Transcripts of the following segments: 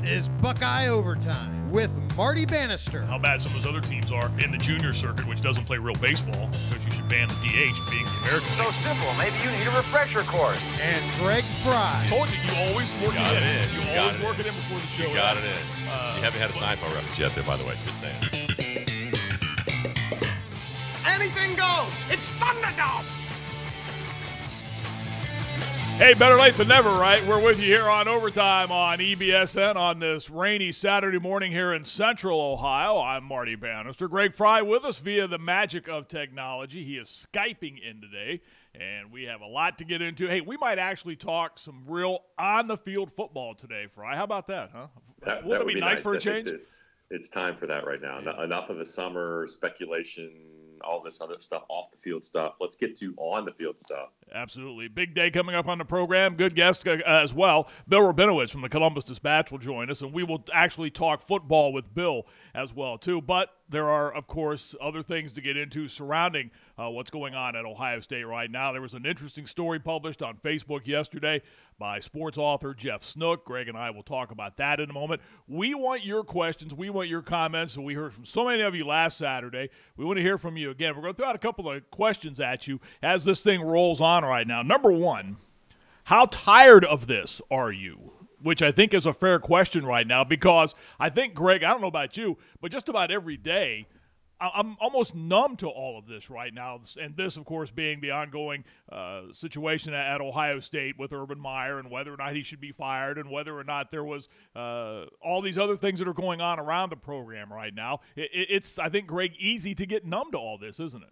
is Buckeye Overtime with Marty Bannister. How bad some of those other teams are in the junior circuit, which doesn't play real baseball, because you should ban the DH being the American So League. simple. Maybe you need a refresher course. And Greg Frey. Told you always work it in. You always work it in before the show. You got it in. You haven't had a Seinfeld reference yet there, by the way. Just saying. Anything goes. It's Thunderdome. Hey, better late than never, right? We're with you here on Overtime on EBSN on this rainy Saturday morning here in Central Ohio. I'm Marty Bannister. Greg Frey with us via the magic of technology. He is Skyping in today, and we have a lot to get into. Hey, we might actually talk some real on-the-field football today, Frey. How about that, huh? That Wouldn't would it be nice for a change? It's time for that right now. Yeah. Enough of the summer speculation, all this other stuff, off-the-field stuff. Let's get to on-the-field stuff. Absolutely. Big day coming up on the program. Good guest as well. Bill Rabinowitz from the Columbus Dispatch will join us, and we will actually talk football with Bill as well, too. But there are, of course, other things to get into surrounding what's going on at Ohio State right now. There was an interesting story published on Facebook yesterday by sports author Jeff Snook. Greg and I will talk about that in a moment. We want your questions. We want your comments. We heard from so many of you last Saturday. We want to hear from you again. We're going to throw out a couple of questions at you as this thing rolls on right now. Number one, how tired of this are you? Which I think is a fair question right now, because I think, Greg, I don't know about you, but just about every day I'm almost numb to all of this right now. And this, of course, being the ongoing situation at Ohio State with Urban Meyer and whether or not he should be fired and whether or not there was all these other things that are going on around the program right now. It's, I think, Greg, easy to get numb to all this, isn't it?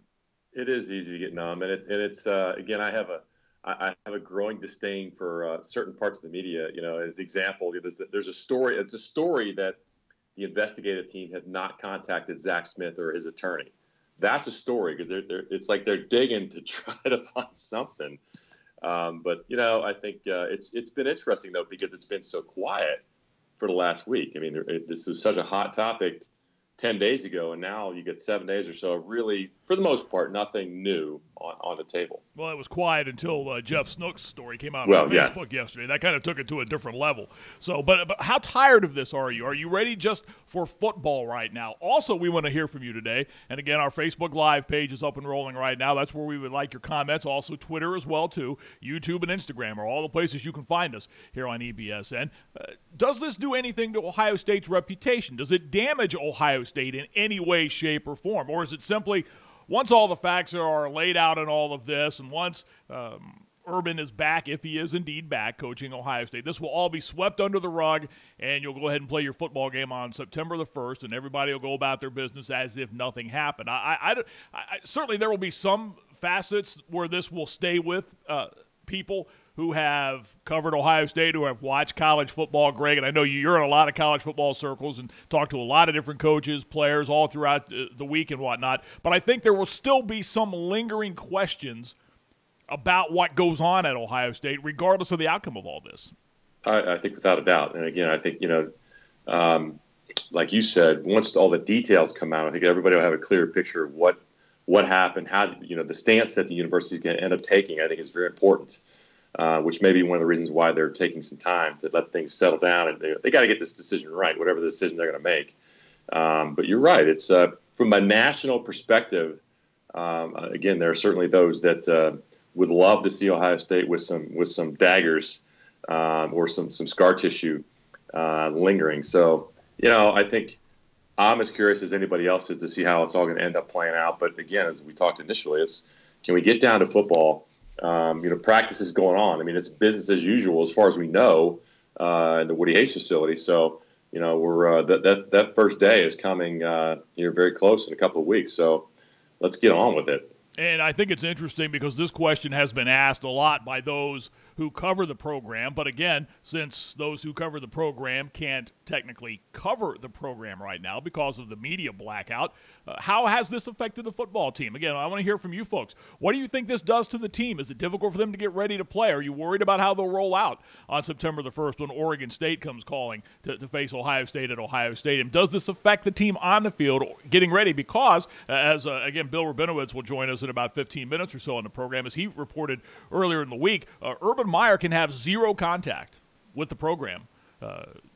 It is easy to get numb. And it's again, I have a growing disdain for certain parts of the media. You know, as an example, there's a story. It's a story that the investigative team had not contacted Zach Smith or his attorney. That's a story, because it's like they're digging to try to find something. But you know, I think it's been interesting though, because it's been so quiet for the last week. I mean, this was such a hot topic 10 days ago, and now you get 7 days or so of really, for the most part, nothing new on the table. Well, it was quiet until Jeff Snook's story came out on Facebook yesterday. That kind of took it to a different level. So, but how tired of this are you? Are you ready just for football right now? Also, we want to hear from you today. And again, our Facebook Live page is up and rolling right now. That's where we would like your comments. Also, Twitter as well, too. YouTube and Instagram are all the places you can find us here on EBSN. Does this do anything to Ohio State's reputation? Does it damage Ohio State in any way, shape, or form? Or is it simply, once all the facts are laid out in all of this, and once Urban is back, if he is indeed back coaching Ohio State, this will all be swept under the rug, and you'll go ahead and play your football game on September the 1st, and everybody will go about their business as if nothing happened? I certainly there will be some facets where this will stay with people who have covered Ohio State, who have watched college football, Greg, and I know you're in a lot of college football circles and talk to a lot of different coaches, players all throughout the week and whatnot, but I think there will still be some lingering questions about what goes on at Ohio State, regardless of the outcome of all this. I think without a doubt. And again, I think, you know, like you said, once all the details come out, I think everybody will have a clearer picture of what happened, how, you know, the stance that the university is going to end up taking, I think is very important. Which may be one of the reasons why they're taking some time to let things settle down, and they got to get this decision right, whatever the decision they're going to make. But you're right; it's from a national perspective. Again, there are certainly those that would love to see Ohio State with some daggers or some scar tissue lingering. So, you know, I think I'm as curious as anybody else is to see how it's all going to end up playing out. But again, as we talked initially, can we get down to football? You know, practice is going on. I mean, it's business as usual as far as we know in the Woody Hayes facility. So, you know, we're that first day is coming here very close in a couple of weeks. So let's get on with it. And I think it's interesting because this question has been asked a lot by those who cover the program. But again, since those who cover the program can't technically cover the program right now because of the media blackout, how has this affected the football team? Again, I want to hear from you folks. What do you think this does to the team? Is it difficult for them to get ready to play? Are you worried about how they'll roll out on September the 1st when Oregon State comes calling to face Ohio State at Ohio Stadium? Does this affect the team on the field getting ready? Because, again, Bill Rabinowitz will join us in about 15 minutes or so on the program, as he reported earlier in the week, Urban Meyer can have zero contact with the program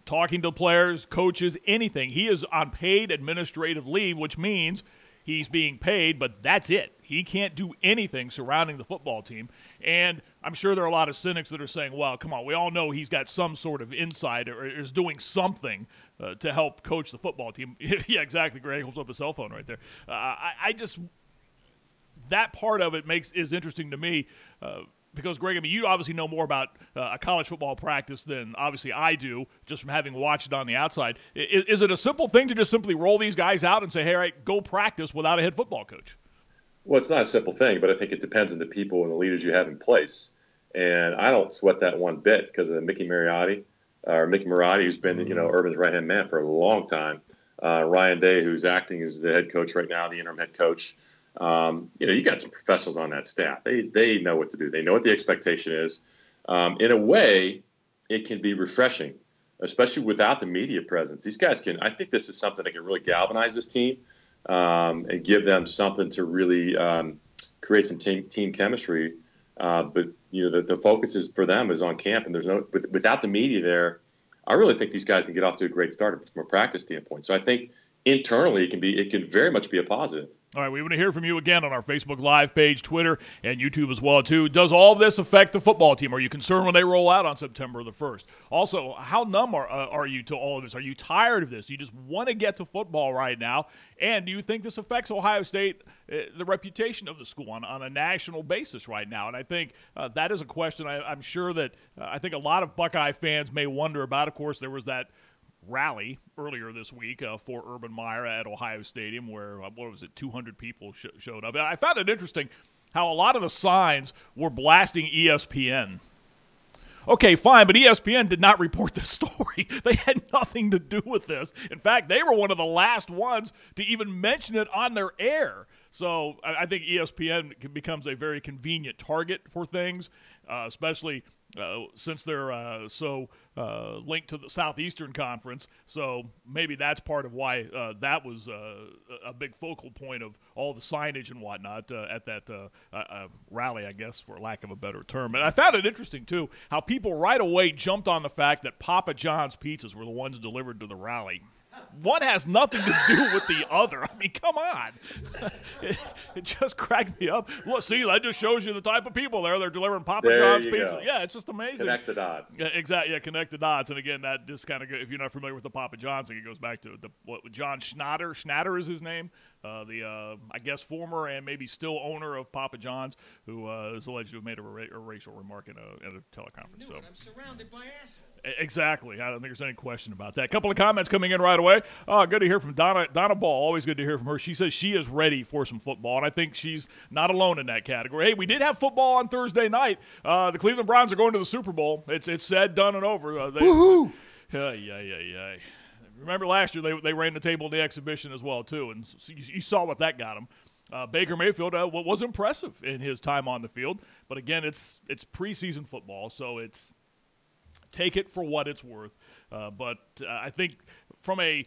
talking to players, coaches, anything. He is on paid administrative leave, which means he's being paid, but that's it. He can't do anything surrounding the football team. And I'm sure there are a lot of cynics that are saying, well, come on, we all know he's got some sort of insight or is doing something to help coach the football team. Yeah, exactly. Greg holds up a cell phone right there. I just – that part of it is interesting to me because, Greg, I mean, you obviously know more about a college football practice than obviously I do, just from having watched it on the outside. Is it a simple thing to just simply roll these guys out and say, hey, all right, go practice without a head football coach? Well, it's not a simple thing, but I think it depends on the people and the leaders you have in place. And I don't sweat that one bit because of Mickey Marotti, who's been, Urban's right-hand man for a long time. Ryan Day, who's acting as the head coach right now, the interim head coach. You got some professionals on that staff. They know what to do. They know what the expectation is. In a way, it can be refreshing, especially without the media presence. These guys I think this is something that can really galvanize this team and give them something to really create some team chemistry. But the focus for them is on camp, and without the media there, I really think these guys can get off to a great start from a practice standpoint. So I think internally it can very much be a positive. All right, we want to hear from you again on our Facebook Live page, Twitter, and YouTube as well, too. Does all this affect the football team? Are you concerned when they roll out on September the 1st? Also, how numb are you to all of this? Are you tired of this? Do you just want to get to football right now? And do you think this affects Ohio State, the reputation of the school on a national basis right now? And I think that is a question I'm sure that I think a lot of Buckeye fans may wonder about. Of course, there was that rally earlier this week for Urban Meyer at Ohio Stadium where, 200 people showed up. I found it interesting how a lot of the signs were blasting ESPN. Okay, fine, but ESPN did not report this story. They had nothing to do with this. In fact, they were one of the last ones to even mention it on their air. So I think ESPN becomes a very convenient target for things, especially since they're so linked to the Southeastern Conference. So maybe that's part of why that was a big focal point of all the signage and whatnot at that rally, I guess, for lack of a better term. And I found it interesting, too, how people right away jumped on the fact that Papa John's pizzas were the ones delivered to the rally. One has nothing to do with the other. I mean, come on. It just cracked me up. Look, see, that just shows you the type of people there. They're delivering Papa John's pizza. Yeah, it's just amazing. Connect the dots. Yeah, exactly. Yeah, connect the dots. And again, that just kind of, if you're not familiar with the Papa John's thing, it goes back to John Schnatter. Schnatter is his name. I guess, former and maybe still owner of Papa John's, who is alleged to have made a racial remark at a teleconference. So. I'm surrounded by assholes. Exactly. I don't think there's any question about that. A couple of comments coming in right away. Good to hear from Donna Ball. Always good to hear from her. She says she is ready for some football, and I think she's not alone in that category. Hey, we did have football on Thursday night. The Cleveland Browns are going to the Super Bowl. It's said, done, and over. Woohoo! Yeah. Remember last year they ran the table in the exhibition as well, too, and you saw what that got them. Baker Mayfield was impressive in his time on the field, but again, it's preseason football, so it's take it for what it's worth. But I think from a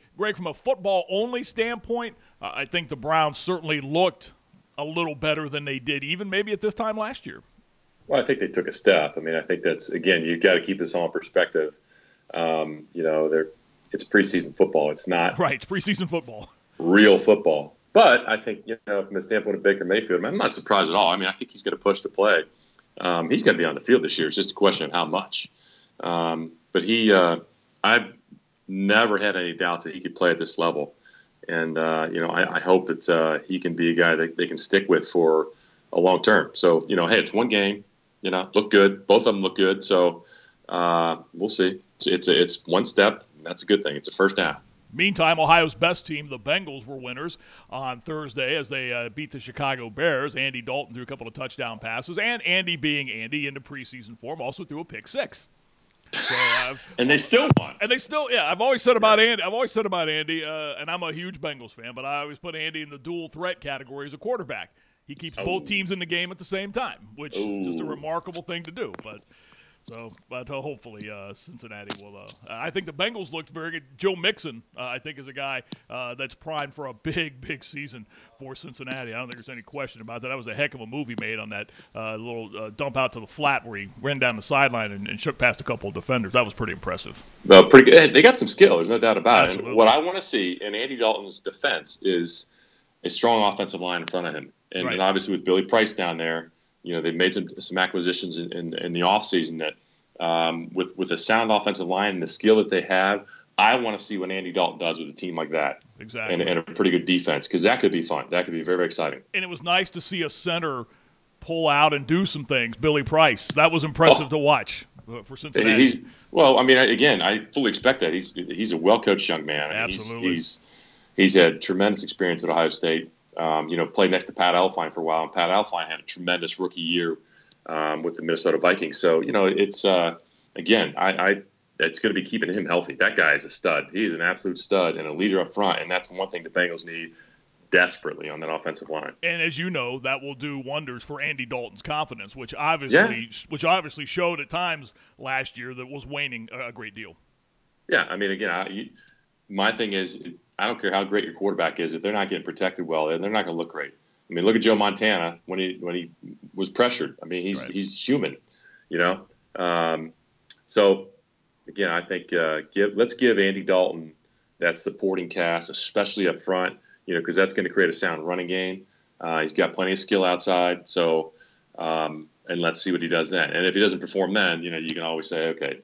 football-only standpoint, I think the Browns certainly looked a little better than they did even maybe at this time last year. Well, I think they took a step. I mean, I think that's, again, you've got to keep this all in perspective. It's preseason football. It's not right. It's preseason football, real football. But I think, from the standpoint of Baker Mayfield, I'm not surprised at all. I mean, I think he's going to push the play. He's going to be on the field this year. It's just a question of how much. But I've never had any doubts that he could play at this level. And, I hope that he can be a guy that they can stick with for a long term. So, hey, it's one game, look good. Both of them look good. So we'll see. It's one step. And that's a good thing. It's a first down. Meantime, Ohio's best team, the Bengals, were winners on Thursday as they beat the Chicago Bears. Andy Dalton threw a couple of touchdown passes, and Andy being Andy into preseason form also threw a pick six. So, and they still won. And they still, yeah. I've always said about Andy, and I'm a huge Bengals fan, but I always put Andy in the dual threat category as a quarterback. He keeps both teams in the game at the same time, which is just a remarkable thing to do. But So, but hopefully Cincinnati will. I think the Bengals looked very good. Joe Mixon, I think, is a guy that's primed for a big season for Cincinnati. I don't think there's any question about that. That was a heck of a movie made on that little dump out to the flat where he ran down the sideline and shook past a couple of defenders. That was pretty impressive. Well, pretty good. They got some skill. There's no doubt about Absolutely. it. And what I want to see in Andy Dalton's defense is a strong offensive line in front of him. And, Right. and obviously with Billy Price down there, they've made some acquisitions in the offseason that with a sound offensive line and the skill that they have, I want to see what Andy Dalton does with a team like that. Exactly. And a pretty good defense, because that could be fun. That could be very, very exciting. And it was nice to see a center pull out and do some things. Billy Price. That was impressive to watch for Cincinnati. I fully expect that. He's a well-coached young man. Absolutely. He's had tremendous experience at Ohio State. Played next to Pat Elflein for a while, and Pat Elflein had a tremendous rookie year with the Minnesota Vikings. So, it's it's going to be keeping him healthy. That guy is a stud. He is an absolute stud and a leader up front, and that's one thing the Bengals need desperately on that offensive line. And as you know, that will do wonders for Andy Dalton's confidence, which obviously showed at times last year that was waning a great deal. Yeah, my thing is, I don't care how great your quarterback is. If they're not getting protected well, they're not going to look great. Look at Joe Montana when he was pressured. He's human, So, again, I think let's give Andy Dalton that supporting cast, especially up front, because that's going to create a sound running game. He's got plenty of skill outside. So, and let's see what he does then. And if he doesn't perform then, you can always say, okay,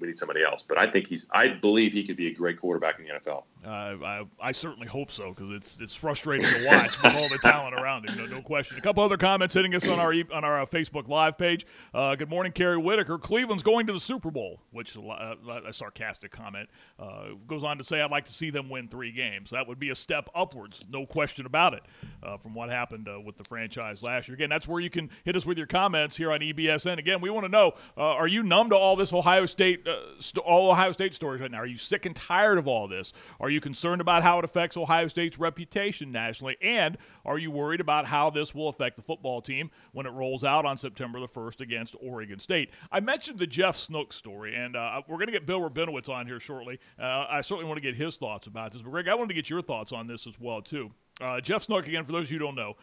we need somebody else. But I believe he could be a great quarterback in the NFL. I certainly hope so, because it's frustrating to watch with all the talent around him, no question. A couple other comments hitting us on our Facebook Live page. Good morning, Kerry Whitaker. Cleveland's going to the Super Bowl, which is a sarcastic comment. Goes on to say, I'd like to see them win 3 games. That would be a step upwards, no question about it, from what happened with the franchise last year. Again, that's where you can hit us with your comments here on EBSN. Again, we want to know, are you numb to all this Ohio State stories right now? Are you sick and tired of all this? Are you concerned about how it affects Ohio State's reputation nationally? And are you worried about how this will affect the football team when it rolls out on September the 1st against Oregon State? I mentioned the Jeff Snook story, and we're going to get Bill Rabinowitz on here shortly. I certainly want to get his thoughts about this. But, Greg, I wanted to get your thoughts on this as well, too. Jeff Snook, again, for those of you who don't know,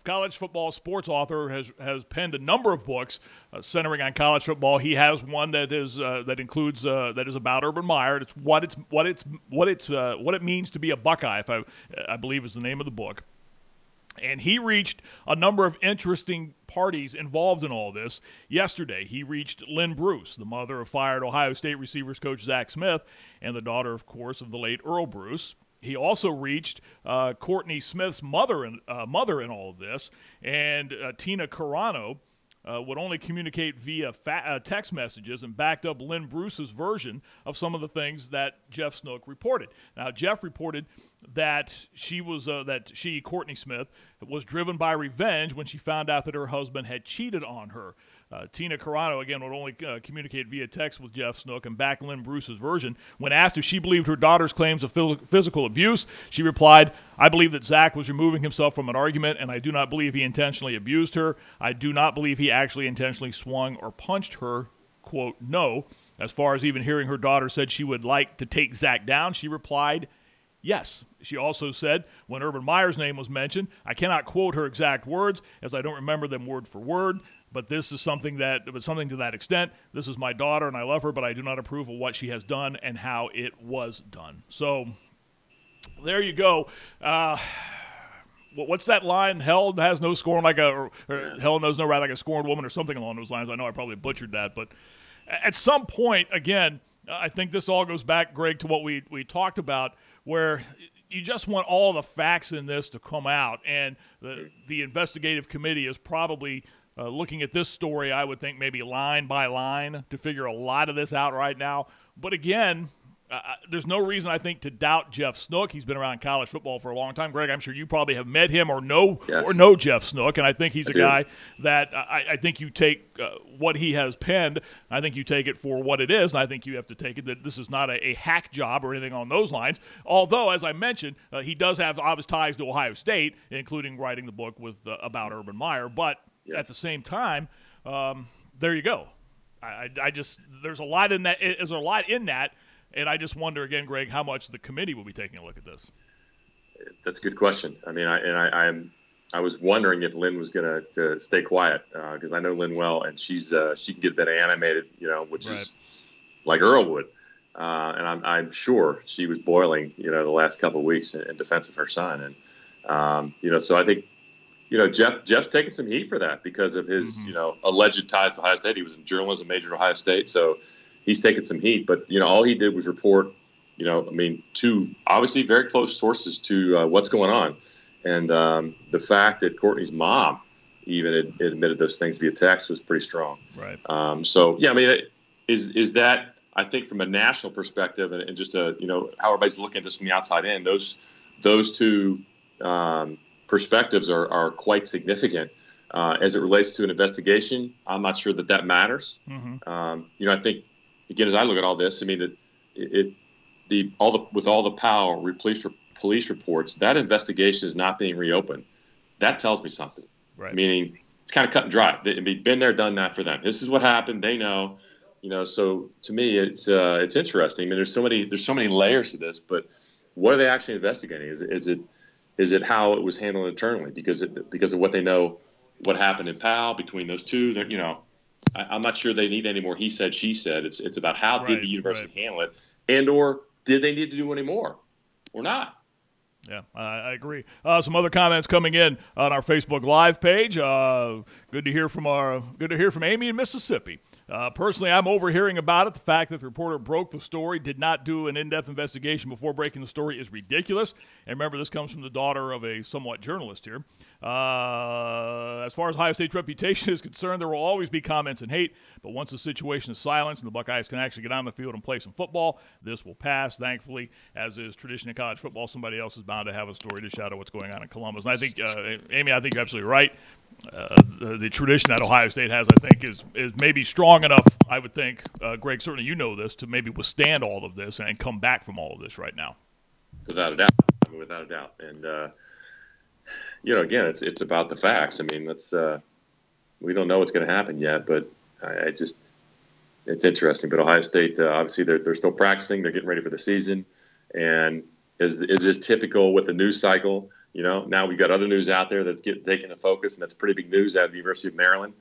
college football sports author, has penned a number of books centering on college football. He has one that is about Urban Meyer. It's what it means to be a Buckeye, I believe is the name of the book. And he reached a number of interesting parties involved in all this. Yesterday, he reached Lynn Bruce, the mother of fired Ohio State receivers coach Zach Smith, and the daughter, of course, of the late Earl Bruce. He also reached Courtney Smith's mother in all of this, and Tina Carano would only communicate via text messages, and backed up Lynn Bruce's version of some of the things that Jeff Snook reported. Now, Jeff reported that Courtney Smith, was driven by revenge when she found out that her husband had cheated on her. Tina Carano, again, would only communicate via text with Jeff Snook and back Lynn Bruce's version. When asked if she believed her daughter's claims of physical abuse, she replied, I believe that Zach was removing himself from an argument, and I do not believe he intentionally abused her. I do not believe he actually intentionally swung or punched her. Quote, no. As far as even hearing her daughter said she would like to take Zach down, she replied, yes. She also said, when Urban Meyer's name was mentioned, I cannot quote her exact words, as I don't remember them word for word, but this is something to that extent. This is my daughter, and I love her, but I do not approve of what she has done and how it was done. So there you go. What's that line? Hell has no scorn or hell knows no wrath like a scorned woman, or something along those lines. I know I probably butchered that, but at some point, again, I think this all goes back, Greg, to what we talked about, where you just want all the facts in this to come out, and the investigative committee is probably looking at this story, I would think maybe line by line, to figure a lot of this out right now. But again, there's no reason, I think, to doubt Jeff Snook. He's been around college football for a long time. Greg, I'm sure you probably have met him or know Jeff Snook, and I think he's a guy that I think you take what he has penned. I think you take it for what it is, and I think you have to take it that this is not a hack job or anything on those lines. Although, as I mentioned, he does have obvious ties to Ohio State, including writing the book about Urban Meyer. But at the same time, there you go. I just there's a lot in that. There's a lot in that, and I just wonder again, Greg, how much the committee will be taking a look at this. That's a good question. I mean, I was wondering if Lynn was going to stay quiet because I know Lynn well, and she can get a bit animated, which is like Earl would. And I'm sure she was boiling, the last couple of weeks in defense of her son. And, so I think, Jeff's taking some heat for that because of his, alleged ties to Ohio State. He was in journalism major at Ohio State, so he's taking some heat. But, all he did was report, to obviously very close sources to what's going on. And the fact that Courtney's mom even admitted those things via text was pretty strong. Right. Is that, I think, from a national perspective and just how everybody's looking at this from the outside in, those two perspectives are quite significant. As it relates to an investigation, I'm not sure that matters. Mm-hmm. I think, again, as I look at all this, I mean, with all the power, police reports, that investigation is not being reopened. That tells me something. Right. Meaning it's kind of cut and dry. Been there, done that for them. This is what happened. They know. So to me, it's interesting. I mean, there's so many layers to this, but what are they actually investigating? Is it how it was handled internally? Because of what they know, what happened in Powell between those two. I'm not sure they need any more he said, she said. It's about how did the university handle it, and or did they need to do any more, or not? Yeah, I agree. Some other comments coming in on our Facebook Live page. Good to hear from Amy in Mississippi. Personally, I'm overhearing about it. The fact that the reporter broke the story, did not do an in-depth investigation before breaking the story is ridiculous. And remember, this comes from the daughter of a somewhat journalist here. As far as Ohio State's reputation is concerned, there will always be comments and hate. But once the situation is silenced and the Buckeyes can actually get on the field and play some football, this will pass, thankfully. As is tradition in college football, somebody else is bound to have a story to shadow what's going on in Columbus. And I think, Amy, I think you're absolutely right. The tradition that Ohio State has, I think, is maybe strong enough, I would think, Greg, certainly you know this, to maybe withstand all of this and come back from all of this right now. Without a doubt. And, again, it's about the facts. I mean, we don't know what's going to happen yet, but it's interesting. But Ohio State, obviously, they're still practicing. They're getting ready for the season. And is this typical with the news cycle? Now we've got other news out there that's taking the focus, and that's pretty big news out of the University of Maryland.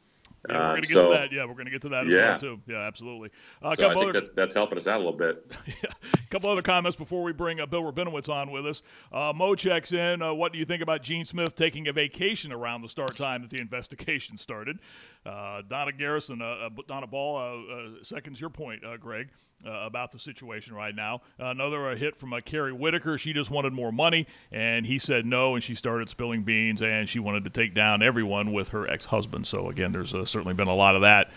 Yeah, we're going to get to that. Yeah, we're going to get to that as well, too. Yeah, absolutely. I think that's helping us out a little bit. Yeah. A couple other comments before we bring Bill Rabinowitz on with us. Mo checks in. What do you think about Gene Smith taking a vacation around the start time that the investigation started? Donna Garrison, Donna Ball, seconds your point, Greg, about the situation right now. Another hit from Carrie Whitaker. She just wanted more money, and he said no, and she started spilling beans, and she wanted to take down everyone with her ex-husband. So, again, there's certainly been a lot of that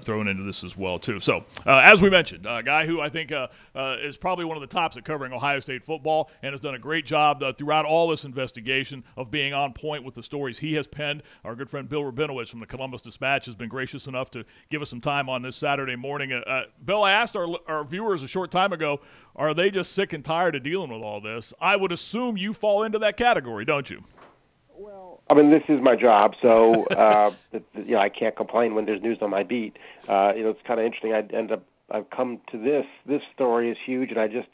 thrown into this as well, too. So, as we mentioned, a guy who I think is probably one of the tops at covering Ohio State football and has done a great job throughout all this investigation of being on point with the stories he has penned. Our good friend Bill Rabinowitz from the Columbus Dispatch has been gracious enough to give us some time on this Saturday morning. Bill, I asked our viewers a short time ago, are they just sick and tired of dealing with all this? I would assume you fall into that category, don't you? Well, I mean, this is my job, so I can't complain when there's news on my beat. It's kind of interesting. I've come to this story is huge, and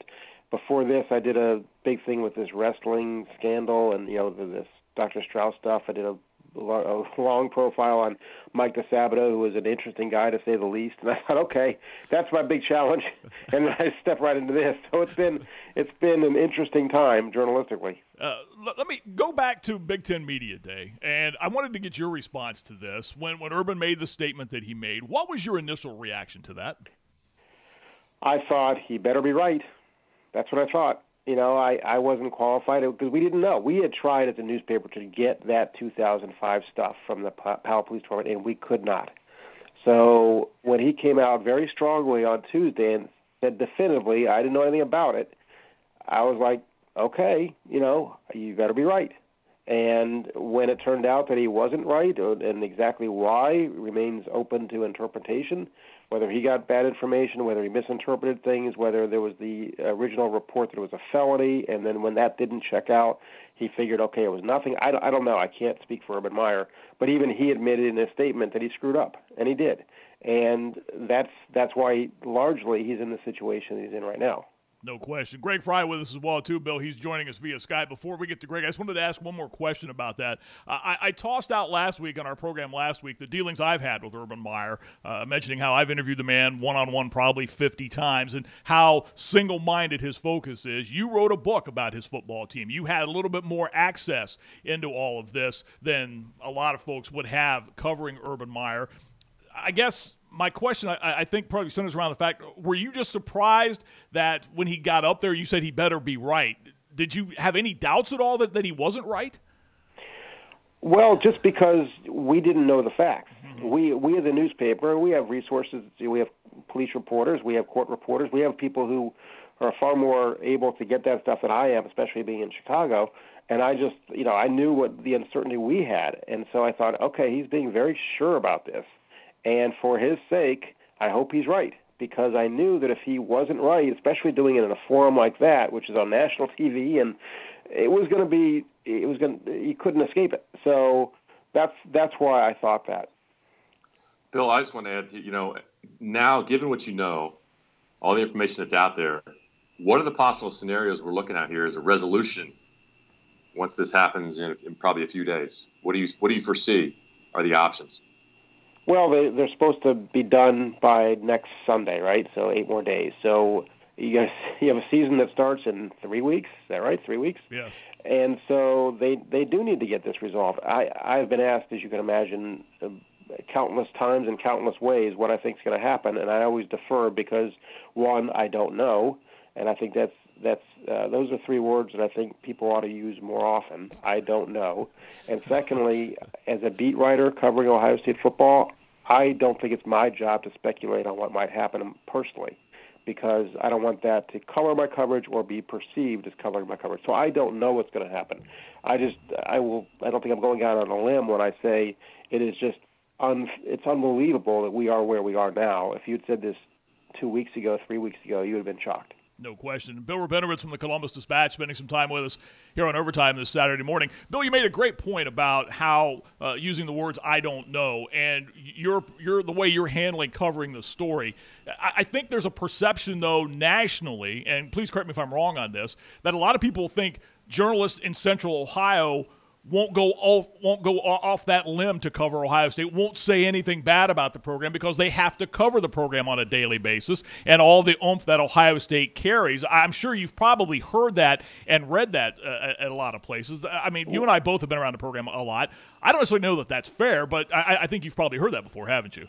before this, I did a big thing with this wrestling scandal and this Dr. Strauss stuff. I did a long profile on Mike DeSabato, who was an interesting guy to say the least. And I thought, okay, that's my big challenge, and I step right into this. So it's been an interesting time journalistically. Let me go back to Big Ten Media Day, and I wanted to get your response to this. When Urban made the statement that he made, what was your initial reaction to that? I thought he better be right. That's what I thought. I wasn't qualified because we didn't know. We had tried as a newspaper to get that 2005 stuff from the Powell Police Department, and we could not. So when he came out very strongly on Tuesday and said definitively, I didn't know anything about it, I was like, okay, you better be right. And when it turned out that he wasn't right, and exactly why remains open to interpretation, whether he got bad information, whether he misinterpreted things, whether there was the original report that it was a felony, and then when that didn't check out, he figured, okay, it was nothing. I don't know. I can't speak for Urban Meyer, but even he admitted in his statement that he screwed up, and he did. And that's why largely he's in the situation he's in right now. No question. Greg Frey with us as well, too, Bill. He's joining us via Skype. Before we get to Greg, I just wanted to ask one more question about that. I tossed out last week on our program the dealings I've had with Urban Meyer, mentioning how I've interviewed the man one-on-one probably 50 times and how single-minded his focus is. You wrote a book about his football team. You had a little bit more access into all of this than a lot of folks would have covering Urban Meyer. I guess my question, I think, probably centers around the fact, were you just surprised that when he got up there, you said he better be right? Did you have any doubts at all that he wasn't right? Well, just because we didn't know the facts. Mm-hmm. We as a newspaper, we have resources. We have police reporters. We have court reporters. We have people who are far more able to get that stuff than I am, especially being in Chicago. And I just, I knew what the uncertainty we had. And so I thought, okay, he's being very sure about this. And for his sake, I hope he's right, because I knew that if he wasn't right, especially doing it in a forum like that, which is on national TV, and you couldn't escape it. So that's why I thought that. Bill, I just want to add to, now, given what you know, all the information that's out there, what are the possible scenarios we're looking at here as a resolution once this happens in probably a few days? What do you foresee are the options? Well, they're supposed to be done by next Sunday, right? So 8 more days. So you have a season that starts in 3 weeks. Is that right? 3 weeks? Yes. And so they do need to get this resolved. I've been asked, as you can imagine, countless times in countless ways what I think is going to happen, and I always defer because, one, I don't know, and I think those are 3 words that I think people ought to use more often. I don't know. And secondly, as a beat writer covering Ohio State football, I don't think it's my job to speculate on what might happen personally, because I don't want that to color my coverage or be perceived as coloring my coverage. So I don't know what's going to happen. I don't think I'm going out on a limb when I say it is just it's unbelievable that we are where we are now. If you'd said this 2 weeks ago, 3 weeks ago, you would have been shocked. No question. Bill Rabinowitz from the Columbus Dispatch spending some time with us here on Overtime this Saturday morning. Bill, you made a great point about how using the words "I don't know" and you're the way you're handling covering the story. I think there's a perception, though, nationally, and please correct me if I'm wrong on this, that a lot of people think journalists in Central Ohio won't go off that limb to cover Ohio State, won't say anything bad about the program because they have to cover the program on a daily basis and all the oomph that Ohio State carries. I'm sure you've probably heard that and read that at a lot of places. I mean, you and I both have been around the program a lot. I don't necessarily know that that's fair, but I think you've probably heard that before, haven't you?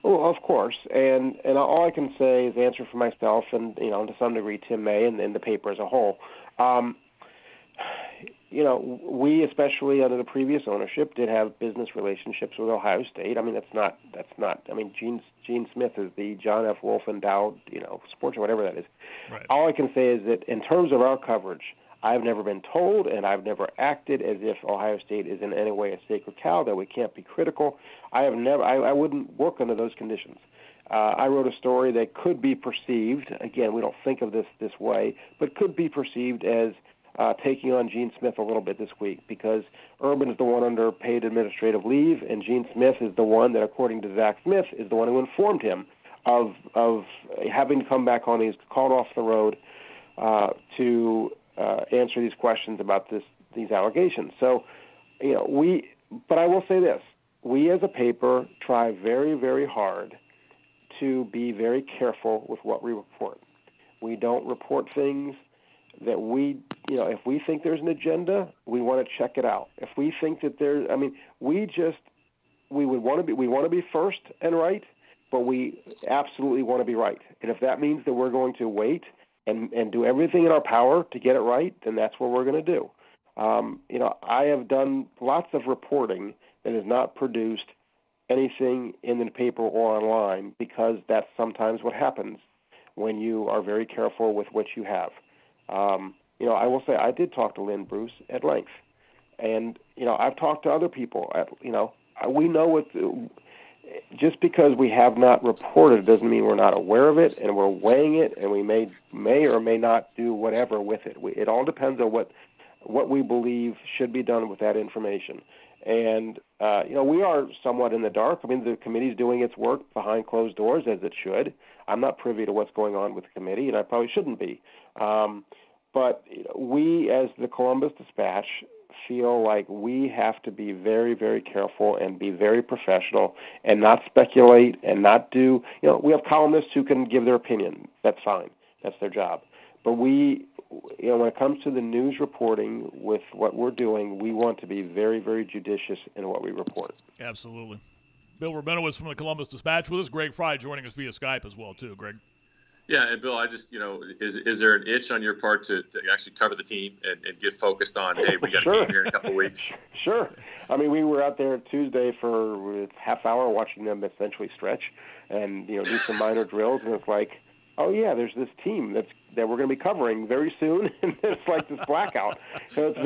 Well, of course, and all I can say is answer for myself and, to some degree, Tim May and the paper as a whole. We, especially under the previous ownership, did have business relationships with Ohio State. I mean, that's not. I mean, Gene Smith is the John F. Wolf endowed, sports or whatever that is. Right. All I can say is that in terms of our coverage, I've never been told, and I've never acted as if Ohio State is in any way a sacred cow, that we can't be critical. I wouldn't work under those conditions. I wrote a story that could be perceived. Again, we don't think of this way, but could be perceived as taking on Gene Smith a little bit this week, because Urban is the one under paid administrative leave, and Gene Smith is the one that, according to Zach Smith, is the one who informed him of having to come back on. He's called off the road to answer these questions about these allegations. So, but I will say this: we as a paper try very, very hard to be very careful with what we report. We don't report things that if we think there's an agenda, we want to check it out. If we think that we want to be first and right, but we absolutely want to be right. And if that means that we're going to wait and do everything in our power to get it right, then that's what we're going to do. I have done lots of reporting that has not produced anything in the paper or online, because that's sometimes what happens when you are very careful with what you have. I will say I did talk to Lynn Bruce at length, and I've talked to other people. We know just because we have not reported doesn't mean we're not aware of it, and we're weighing it, and we may or may not do whatever with it. It all depends on what we believe should be done with that information. And, we are somewhat in the dark. I mean, the committee's doing its work behind closed doors, as it should. I'm not privy to what's going on with the committee, and I probably shouldn't be. But we, as the Columbus Dispatch, feel like we have to be very, very careful and be very professional and not speculate and not do, we have columnists who can give their opinion. That's fine. That's their job. But we, when it comes to the news reporting with what we're doing, we want to be very, very judicious in what we report. Absolutely. Bill Rabinowitz from the Columbus Dispatch with us. Greg Frey joining us via Skype as well, too. Greg. Yeah, and Bill, I just, is there an itch on your part to actually cover the team and get focused on, hey, we got a game here in a couple of weeks? Sure. I mean, we were out there Tuesday for a half hour watching them essentially stretch and, do some minor drills, and it's like, oh, yeah, there's this team that we're going to be covering very soon, and it's like this blackout. So it's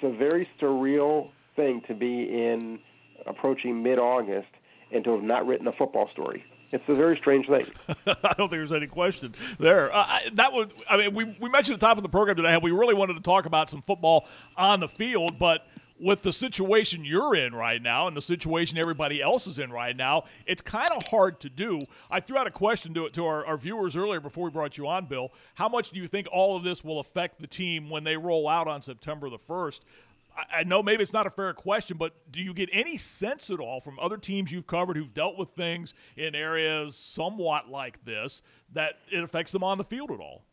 a very surreal thing to be in approaching mid-August and to have not written a football story. It's a very strange thing. I don't think there's any question there. We mentioned at the top of the program today how we really wanted to talk about some football on the field, but with the situation you're in right now and the situation everybody else is in right now, it's kind of hard to do. I threw out a question to our viewers earlier before we brought you on, Bill. How much do you think all of this will affect the team when they roll out on September the 1st? I know maybe it's not a fair question, but do you get any sense at all from other teams you've covered who've dealt with things in areas somewhat like this that it affects them on the field at all?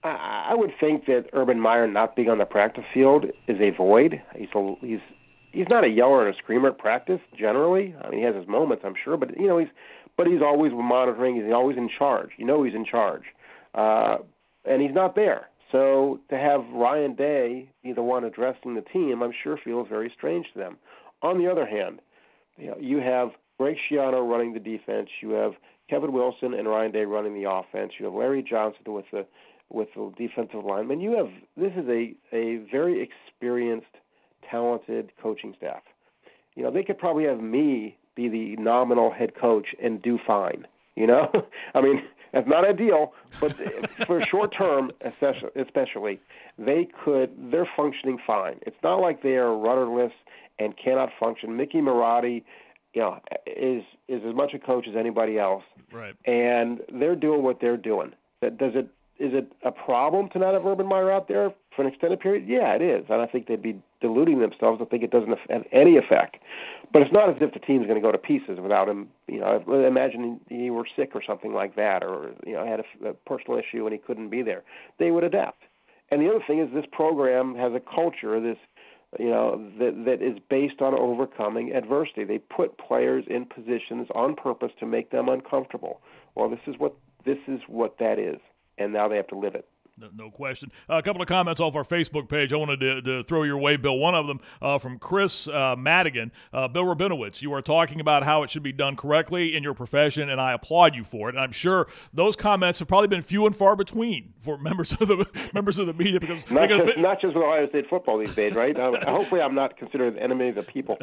I would think that Urban Meyer not being on the practice field is a void. He's not a yeller and a screamer at practice generally. I mean, he has his moments, I'm sure, but he's always monitoring. He's always in charge. He's in charge, and he's not there. So to have Ryan Day be the one addressing the team, I'm sure feels very strange to them. On the other hand, you have Greg Schiano running the defense. You have Kevin Wilson and Ryan Day running the offense. You have Larry Johnson with the defensive linemen. This is a very experienced, talented coaching staff. They could probably have me be the nominal head coach and do fine. I mean, that's not ideal, but for short term, especially, they're functioning fine. It's not like they are rudderless and cannot function. Mickey Marotti, is as much a coach as anybody else. Right. And they're doing what they're doing. Is it a problem to not have Urban Meyer out there for an extended period? Yeah, it is. And I think they'd be deluding themselves. I think it doesn't have any effect. But it's not as if the team's going to go to pieces without him. Imagine he were sick or something like that, or had a personal issue and he couldn't be there. They would adapt. And the other thing is this program has a culture, that is based on overcoming adversity. They put players in positions on purpose to make them uncomfortable. Well, this is what that is. And now they have to live it. No question. A couple of comments off our Facebook page I wanted to throw your way, Bill. One of them from Chris Madigan. Bill Rabinowitz, you are talking about how it should be done correctly in your profession, and I applaud you for it. And I'm sure those comments have probably been few and far between for members of the media. Because not just with Ohio State football these days, right? Hopefully I'm not considered the enemy of the people.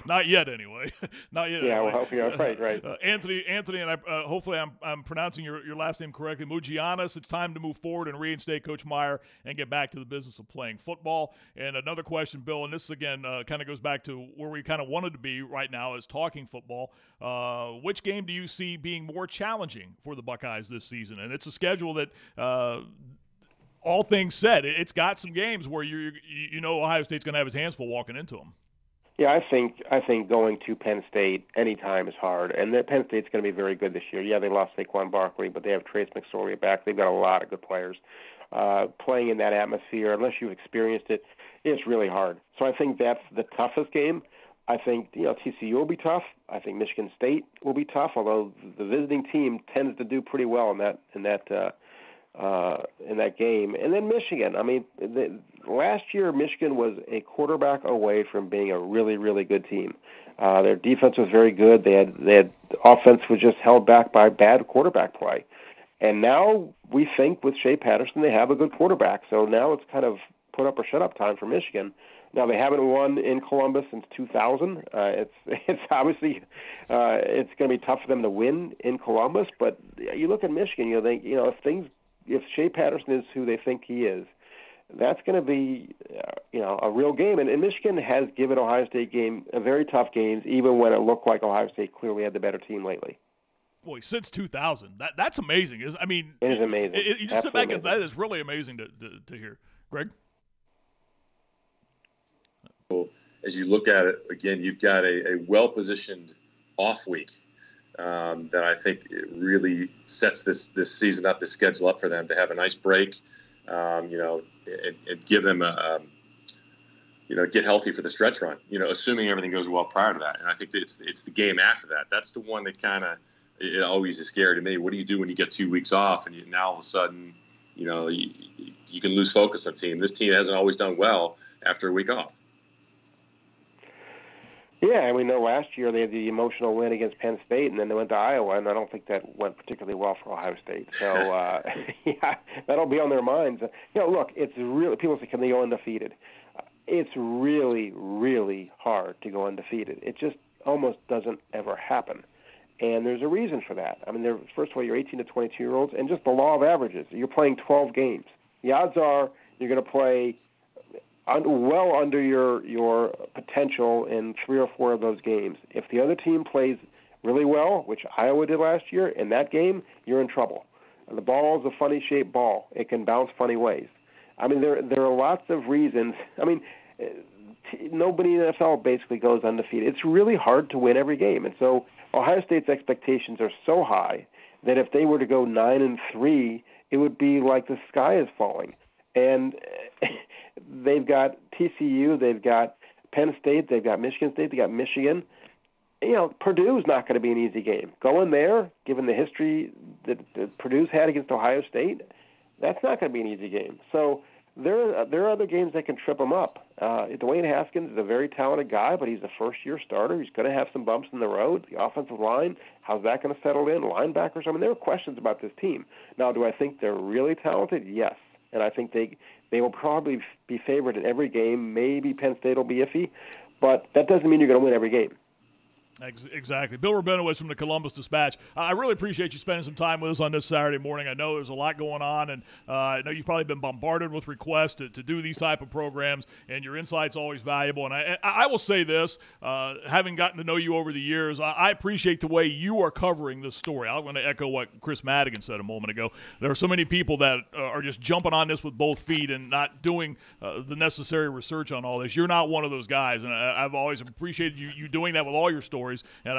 Not yet, anyway. Not yet. Yeah, anyway. Well, right. Anthony, and I. Hopefully I'm pronouncing your last name correctly. Mugianis, it's time to move forward and reinstate Coach Meyer and get back to the business of playing football. And another question, Bill, and this again kind of goes back to where we kind of wanted to be right now is talking football. Which game do you see being more challenging for the Buckeyes this season? And it's a schedule that, all things said, it's got some games where Ohio State's going to have his hands full walking into them. Yeah, I think going to Penn State anytime is hard, and Penn State's going to be very good this year. Yeah, they lost Saquon Barkley, but they have Trace McSorley back. They've got a lot of good players. Playing in that atmosphere, unless you've experienced it, it's really hard. So I think that's the toughest game. I think TCU will be tough. I think Michigan State will be tough, although the visiting team tends to do pretty well in that game. And then Michigan. I mean, last year Michigan was a quarterback away from being a really, really good team. Their defense was very good. They had offense was just held back by bad quarterback play. And now we think with Shea Patterson they have a good quarterback. So now it's kind of put up or shut up time for Michigan. Now they haven't won in Columbus since 2000. It's obviously it's going to be tough for them to win in Columbus. But you look at Michigan, if Shea Patterson is who they think he is, that's going to be, a real game. And Michigan has given Ohio State very tough games, even when it looked like Ohio State clearly had the better team lately. Boy, since 2000, that's amazing. It is amazing. You just sit back and that is really amazing to hear. Greg? As you look at it, again, you've got a well-positioned off week that I think it really sets this season up, this schedule up for them to have a nice break, and give them get healthy for the stretch run, assuming everything goes well prior to that. And I think it's the game after that. That's the one that kind of it always is scary to me. What do you do when you get 2 weeks off and now all of a sudden, you can lose focus on a team. This team hasn't always done well after a week off. Yeah, and we know last year they had the emotional win against Penn State, and then they went to Iowa, and I don't think that went particularly well for Ohio State. So, yeah, that'll be on their minds. Look, it's really, people say, can they go undefeated? It's really, really hard to go undefeated. It just almost doesn't ever happen. And there's a reason for that. I mean, first of all, you're 18 to 22-year-olds, and just the law of averages. You're playing 12 games. The odds are you're going to play well under your potential in 3 or 4 of those games. If the other team plays really well, which Iowa did last year, in that game, you're in trouble. The ball is a funny-shaped ball. It can bounce funny ways. I mean, there are lots of reasons. I mean, nobody in the NFL basically goes undefeated. It's really hard to win every game. And so Ohio State's expectations are so high that if they were to go 9-3, it would be like the sky is falling. And they've got TCU, they've got Penn State, they've got Michigan State, they've got Michigan. Purdue's not going to be an easy game. Going there, given the history that Purdue's had against Ohio State, that's not going to be an easy game. So there are other games that can trip them up. Dwayne Haskins is a very talented guy, but he's a first-year starter. He's going to have some bumps in the road. The offensive line, how's that going to settle in? Linebackers, I mean, there are questions about this team. Now, do I think they're really talented? Yes. And I think they will probably be favored in every game. Maybe Penn State will be iffy, but that doesn't mean you're going to win every game. Exactly. Bill Rabinowitz from the Columbus Dispatch. I really appreciate you spending some time with us on this Saturday morning. I know there's a lot going on, and I know you've probably been bombarded with requests to do these type of programs, and your insight's always valuable. And I will say this, having gotten to know you over the years, I appreciate the way you are covering this story. I'm going to echo what Chris Madigan said a moment ago. There are so many people that are just jumping on this with both feet and not doing the necessary research on all this. You're not one of those guys, and I've always appreciated you doing that with all your stories. And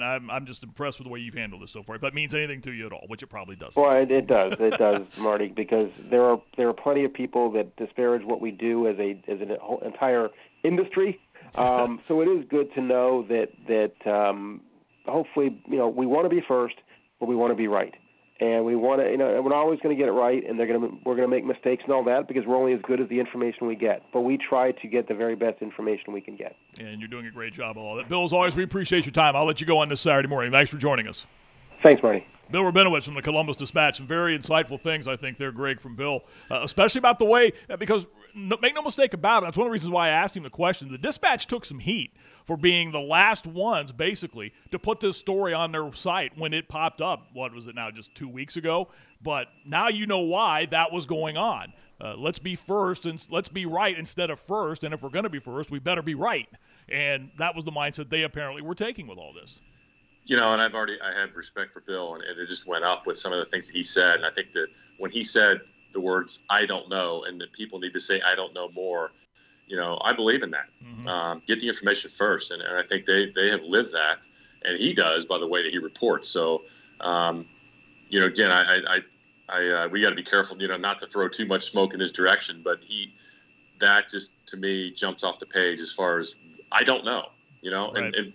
I'm just impressed with the way you've handled this so far. If that means anything to you at all, which it probably doesn't. Well, it does. It does, Marty, because there are plenty of people that disparage what we do as an entire industry. So it is good to know that hopefully we want to be first, but we want to be right. And we want to, we're not always going to get it right, and we're going to make mistakes and all that because we're only as good as the information we get. But we try to get the very best information we can get. And you're doing a great job of all that. Bill, as always, we appreciate your time. I'll let you go on this Saturday morning. Thanks for joining us. Thanks, Marty. Bill Rabinowitz from the Columbus Dispatch. Some very insightful things, I think, there, Greg, from Bill, especially about the way, because make no mistake about it, that's one of the reasons why I asked him the question. The Dispatch took some heat for being the last ones, basically, to put this story on their site when it popped up. What was it now, just 2 weeks ago? But now you know why that was going on. Let's be first and let's be right instead of first, and if we're going to be first, we better be right. And that was the mindset they apparently were taking with all this. And I had respect for Bill, and it just went up with some of the things that he said. And I think that when he said the words, I don't know, and that people need to say, I don't know more, I believe in that. Mm-hmm. Get the information first. And I think they have lived that. And he does by the way that he reports. So, again, we got to be careful, not to throw too much smoke in his direction. But that just, to me, jumps off the page as far as I don't know, Right. and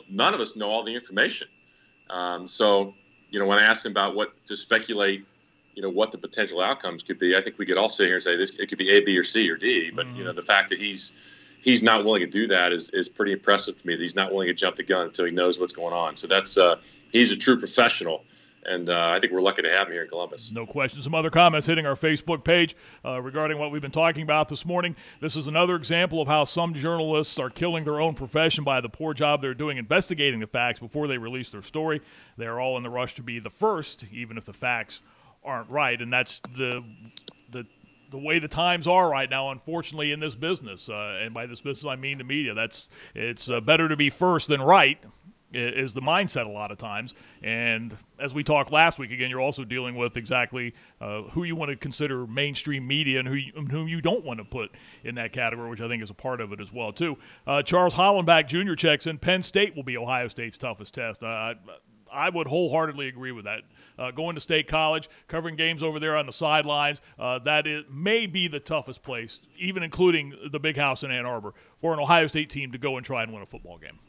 none of us know all the information. So, when I asked him about what to speculate, what the potential outcomes could be, I think we could all sit here and say it could be A, B, or C, or D. But, the fact that he's not willing to do that is pretty impressive to me, that he's not willing to jump the gun until he knows what's going on. So that's he's a true professional. And I think we're lucky to have him here in Columbus. No question. Some other comments hitting our Facebook page regarding what we've been talking about this morning. This is another example of how some journalists are killing their own profession by the poor job they're doing investigating the facts before they release their story. They're all in the rush to be the first, even if the facts aren't right. And that's the the way the times are right now, unfortunately, in this business. And by this business, I mean the media. It's better to be first than right is the mindset a lot of times. And as we talked last week, again, you're also dealing with exactly who you want to consider mainstream media and whom you don't want to put in that category, which I think is a part of it as well, too. Charles Hollenbach Jr. checks in. Penn State will be Ohio State's toughest test. I would wholeheartedly agree with that. Going to State College, covering games over there on the sidelines, may be the toughest place, even including the big house in Ann Arbor, for an Ohio State team to go and try and win a football game.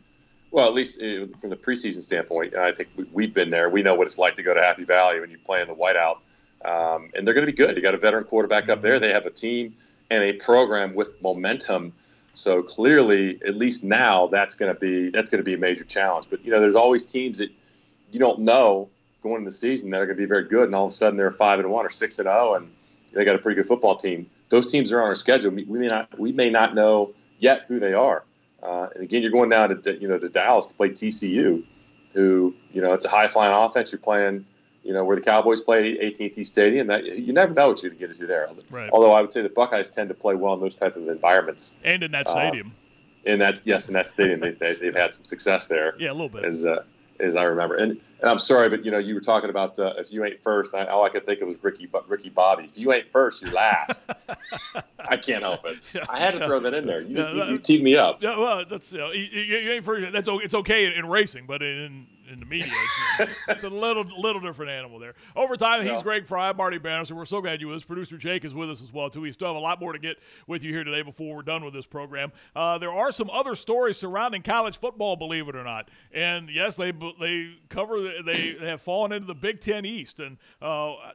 Well, at least from the preseason standpoint, I think we've been there. We know what it's like to go to Happy Valley when you play in the whiteout. And they're going to be good. You got a veteran quarterback up there. They have a team and a program with momentum. So clearly, at least now, that's going to be a major challenge. But there's always teams that you don't know going into the season that are going to be very good, and all of a sudden they're 5-1 or 6-0, and they got a pretty good football team. Those teams are on our schedule. We may not know yet who they are. And again, you're going down to Dallas to play TCU, who it's a high flying offense. You're playing where the Cowboys play at AT&T Stadium. That you never know what you're going to get into there. Right. Although I would say the Buckeyes tend to play well in those type of environments. And in that stadium. In that stadium, they've had some success there. Yeah, a little bit. As I remember. And I'm sorry, but you were talking about if you ain't first, all I could think of was Ricky Bobby. If you ain't first, you're last. I can't help it. I had to throw that in there. You teed me up. Yeah, well, that's you ain't first. It's okay in racing, but in the media, it's a little different animal there. Overtime, he's Greg Frey, Marty Bannister. We're so glad you're with us. Producer Jake is with us as well, too. We still have a lot more to get with you here today before we're done with this program. There are some other stories surrounding college football, believe it or not. And, yes, they have fallen into the Big Ten East. And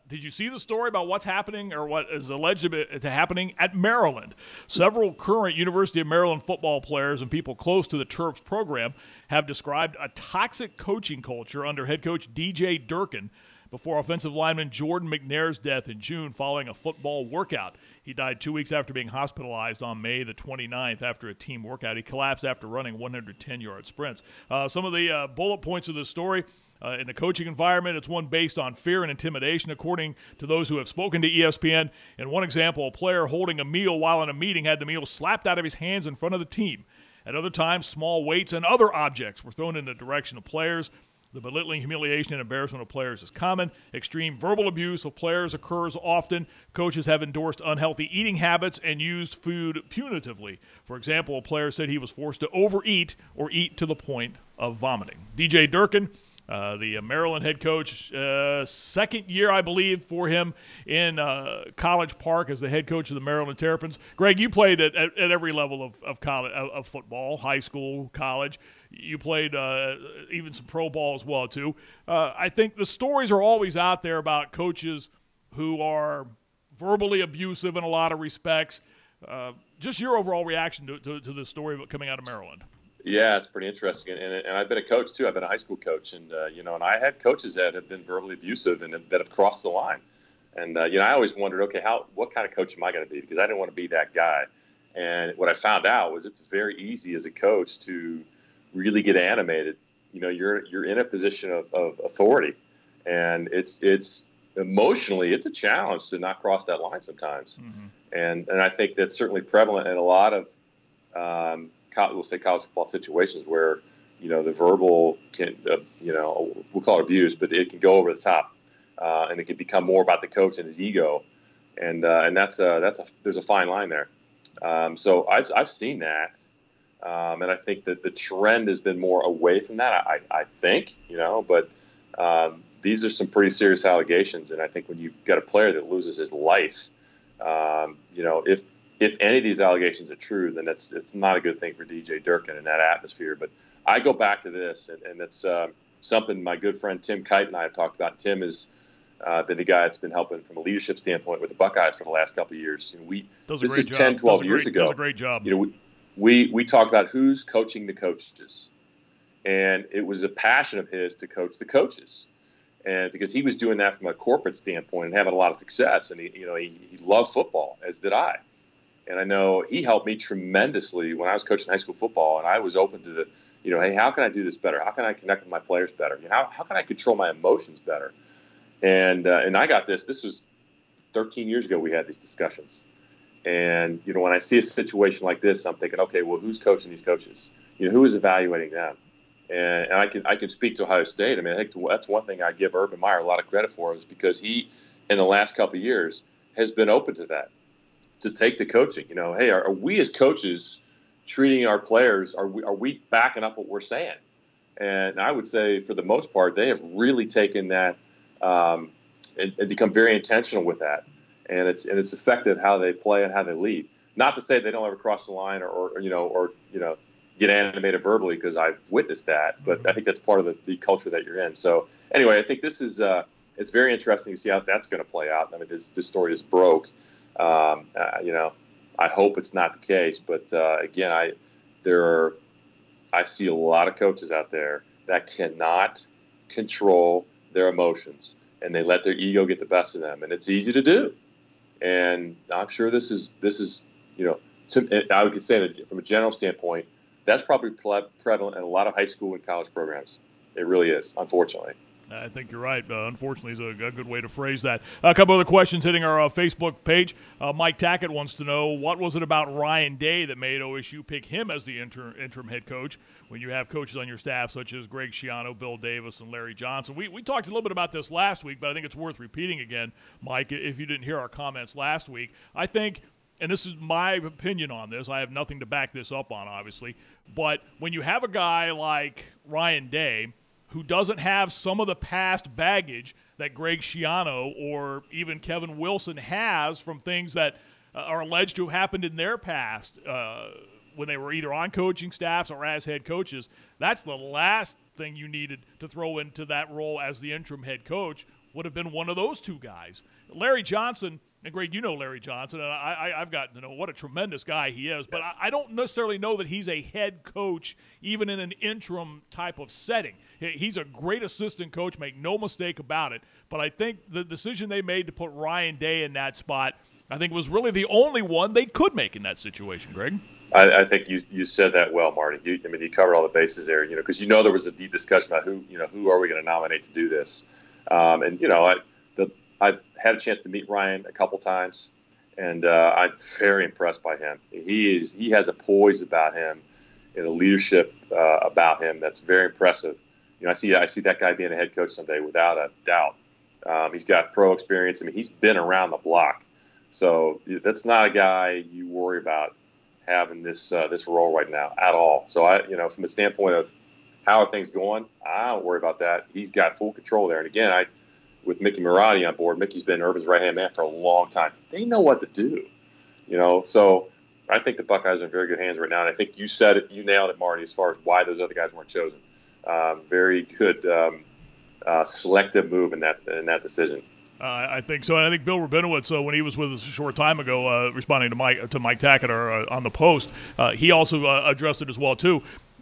did you see the story about what's happening or what is alleged to happening at Maryland? Several current University of Maryland football players and people close to the Terps program have described a toxic coaching culture under head coach DJ Durkin before offensive lineman Jordan McNair's death in June following a football workout. He died 2 weeks after being hospitalized on May the 29th after a team workout. He collapsed after running 110-yard sprints. Some of the bullet points of the story. In the coaching environment, it's one based on fear and intimidation, according to those who have spoken to ESPN. In one example, a player holding a meal while in a meeting had the meal slapped out of his hands in front of the team. At other times, small weights and other objects were thrown in the direction of players. The belittling, humiliation, and embarrassment of players is common. Extreme verbal abuse of players occurs often. Coaches have endorsed unhealthy eating habits and used food punitively. For example, a player said he was forced to overeat or eat to the point of vomiting. DJ Durkin, the Maryland head coach, second year, I believe, for him in College Park as the head coach of the Maryland Terrapins. Greg, you played at every level of college, of football, high school, college. You played even some pro ball as well, too. I think the stories are always out there about coaches who are verbally abusive in a lot of respects. Just your overall reaction to this story coming out of Maryland. Yeah, it's pretty interesting, and I've been a coach too. I've been a high school coach, and and I had coaches that have been verbally abusive and that have crossed the line. And I always wondered, okay, what kind of coach am I going to be? Because I didn't want to be that guy. And what I found out was it's very easy as a coach to really get animated. You're in a position of authority, and it's emotionally it's a challenge to not cross that line sometimes. Mm-hmm. And I think that's certainly prevalent in a lot of we'll say college football situations where, the verbal can, we'll call it abuse, but it can go over the top, and it can become more about the coach and his ego, and there's a fine line there. So I've seen that, and I think that the trend has been more away from that. I think, but these are some pretty serious allegations, and I think when you've got a player that loses his life, if any of these allegations are true, then it's not a good thing for DJ Durkin in that atmosphere. But I go back to this, and it's something my good friend Tim Kite and I have talked about. Tim has been the guy that's been helping from a leadership standpoint with the Buckeyes for the last couple of years. This is 10, 12 years ago. Does a great job. We talked about who's coaching the coaches, and it was a passion of his to coach the coaches. And because he was doing that from a corporate standpoint and having a lot of success, and he loved football, as did I. And I know he helped me tremendously when I was coaching high school football, and I was open to hey, how can I do this better? How can I connect with my players better? How can I control my emotions better? And I got this. This was 13 years ago we had these discussions. And, when I see a situation like this, I'm thinking, okay, well, who's coaching these coaches? Who is evaluating them? And I can speak to Ohio State. I mean, I think that's one thing I give Urban Meyer a lot of credit for, is because he, in the last couple of years, has been open to that, to take the coaching. Hey, are we as coaches treating our players? Are we backing up what we're saying? And I would say, for the most part, they have really taken that and become very intentional with that. And it's affected how they play and how they lead. Not to say they don't ever cross the line or get animated verbally, because I've witnessed that. But I think that's part of the culture that you're in. So anyway, I think this is it's very interesting to see how that's going to play out. I mean, this story is broke. I hope it's not the case. But again, I see a lot of coaches out there that cannot control their emotions, and they let their ego get the best of them, and it's easy to do. And I'm sure this is I would say that from a general standpoint, that's probably prevalent in a lot of high school and college programs. It really is, unfortunately. I think you're right. Unfortunately, is a good way to phrase that. A couple other questions hitting our Facebook page. Mike Tackett wants to know, what was it about Ryan Day that made OSU pick him as the interim head coach when you have coaches on your staff such as Greg Schiano, Bill Davis, and Larry Johnson? We talked a little bit about this last week, but I think it's worth repeating again, Mike, if you didn't hear our comments last week. I think, and this is my opinion on this, I have nothing to back this up on, obviously, but when you have a guy like Ryan Day who doesn't have some of the past baggage that Greg Schiano or even Kevin Wilson has from things that are alleged to have happened in their past when they were either on coaching staffs or as head coaches, that's the last thing you needed to throw into that role as the interim head coach, would have been one of those two guys. Larry Johnson, and Greg, you know Larry Johnson, and I've gotten to know what a tremendous guy he is, but I don't necessarily know that he's a head coach even in an interim type of setting. He's a great assistant coach, make no mistake about it, but I think the decision they made to put Ryan Day in that spot, I think, was really the only one they could make in that situation, Greg. I think you said that well, Marty. You covered all the bases there, because there was a deep discussion about who are we going to nominate to do this. I've had a chance to meet Ryan a couple times, and I'm very impressed by him. He has a poise about him and a leadership about him that's very impressive. I see that guy being a head coach someday without a doubt. He's got pro experience. I mean, he's been around the block, so that's not a guy you worry about having this role right now at all. So from the standpoint of how are things going, I don't worry about that. He's got full control there. And again, with Mickey Marty on board, Mickey's been Urban's right-hand man for a long time. They know what to do, So I think the Buckeyes are in very good hands right now. And I think you said it, you nailed it, Marty, as far as why those other guys weren't chosen. Very good selective move in that decision. I think so. And I think Bill Rabinowitz, when he was with us a short time ago, responding to Mike Tackett on the Post, he also addressed it as well, too.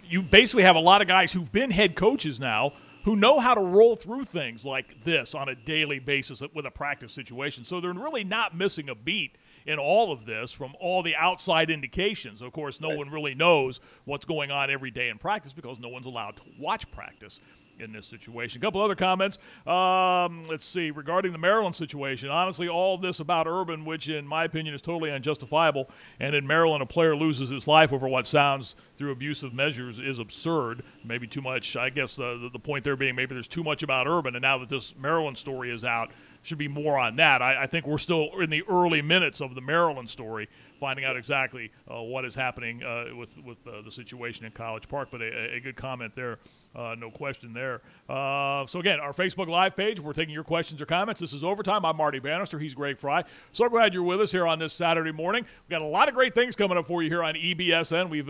You basically have a lot of guys who've been head coaches now who know how to roll through things like this on a daily basis with a practice situation. So they're really not missing a beat in all of this from all the outside indications. Of course, no one really knows what's going on every day in practice because no one's allowed to watch practice in this situation. A couple other comments. Let's see. Regarding the Maryland situation, honestly, all of this about Urban, which in my opinion is totally unjustifiable, and in Maryland a player loses his life over what sounds through abusive measures is absurd. Maybe too much. I guess the point there being maybe there's too much about Urban, and now that this Maryland story is out, should be more on that. I think we're still in the early minutes of the Maryland story, finding out exactly what is happening with the situation in College Park. But a good comment there. No question there. So, again, our Facebook Live page, we're taking your questions or comments. This is Overtime. I'm Marty Bannister. He's Greg Frey. So glad you're with us here on this Saturday morning. We've got a lot of great things coming up for you here on EBSN. We've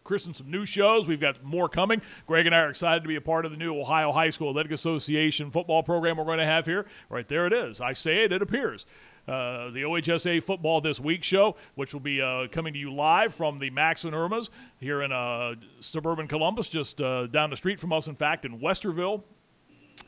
christened some new shows. We've got more coming. Greg and I are excited to be a part of the new Ohio High School Athletic Association football program we're going to have here. Right there it is. I say it, it appears. The OHSA Football This Week show, which will be coming to you live from the Max and Irma's here in suburban Columbus, just down the street from us, in fact, in Westerville,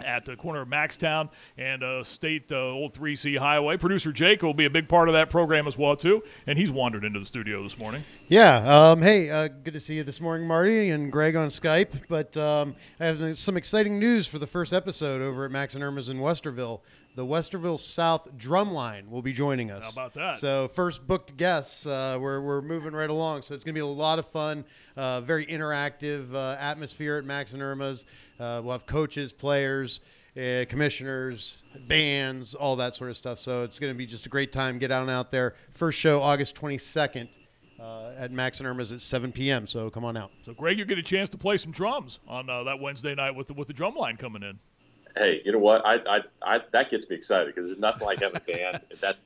at the corner of Maxtown and State Old 3C Highway. Producer Jake will be a big part of that program as well, too, and he's wandered into the studio this morning. Yeah. Hey, good to see you this morning, Marty and Greg on Skype. But I have some exciting news for the first episode over at Max and Irma's in Westerville. the Westerville South Drumline will be joining us. How about that? So first booked guests. We're moving right along. So it's going to be a lot of fun, very interactive atmosphere at Max and Irma's. We'll have coaches, players, commissioners, bands, all that sort of stuff. So it's going to be just a great time. Get out there. First show, August 22nd. At Max and Irma's at 7 p.m., so come on out. So, Greg, you get a chance to play some drums on that Wednesday night with the drum line coming in. Hey, you know what? I that gets me excited because there's nothing like having a band.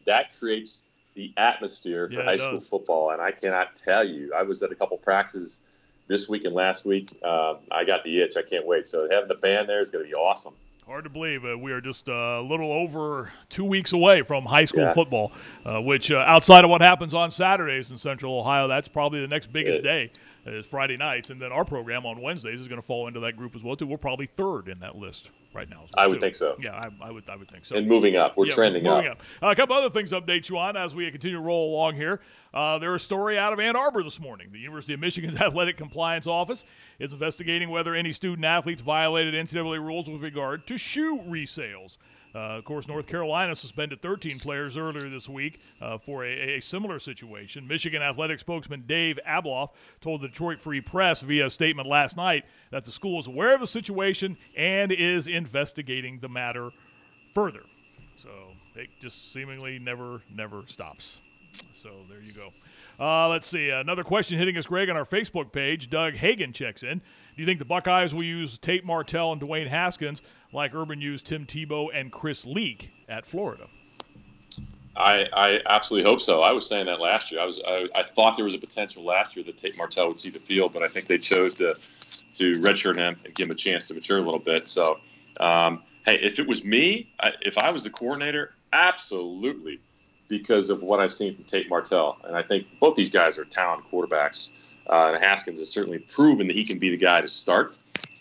That creates the atmosphere for high school football, and I cannot tell you. I was at a couple practices this week and last week. I got the itch. I can't wait. So having the band there is going to be awesome. Hard to believe. We are just a little over 2 weeks away from high school football, which outside of what happens on Saturdays in Central Ohio, that's probably the next biggest day is Friday nights. And then our program on Wednesdays is going to fall into that group as well, too. We're probably third in that list right now. I would think so. Yeah, I would think so. And moving up. We're trending up. A couple other things to update you on as we continue to roll along here. There's a story out of Ann Arbor this morning. The University of Michigan's Athletic Compliance Office is investigating whether any student-athletes violated NCAA rules with regard to shoe resales. Of course, North Carolina suspended 13 players earlier this week for a similar situation. Michigan athletic spokesman Dave Abloff told the Detroit Free Press via a statement last night that the school is aware of the situation and is investigating the matter further. So it just seemingly never stops. So there you go. Let's see. Another question hitting us, Greg, on our Facebook page. Doug Hagan checks in. Do you think the Buckeyes will use Tate Martell and Dwayne Haskins like Urban used Tim Tebow and Chris Leak at Florida? I absolutely hope so. I was saying that last year. I thought there was a potential last year that Tate Martell would see the field, but I think they chose to redshirt him and give him a chance to mature a little bit. So, hey, if it was me, if I was the coordinator, absolutely, because of what I've seen from Tate Martell. And I think both these guys are talented quarterbacks. And Haskins has certainly proven that he can be the guy to start.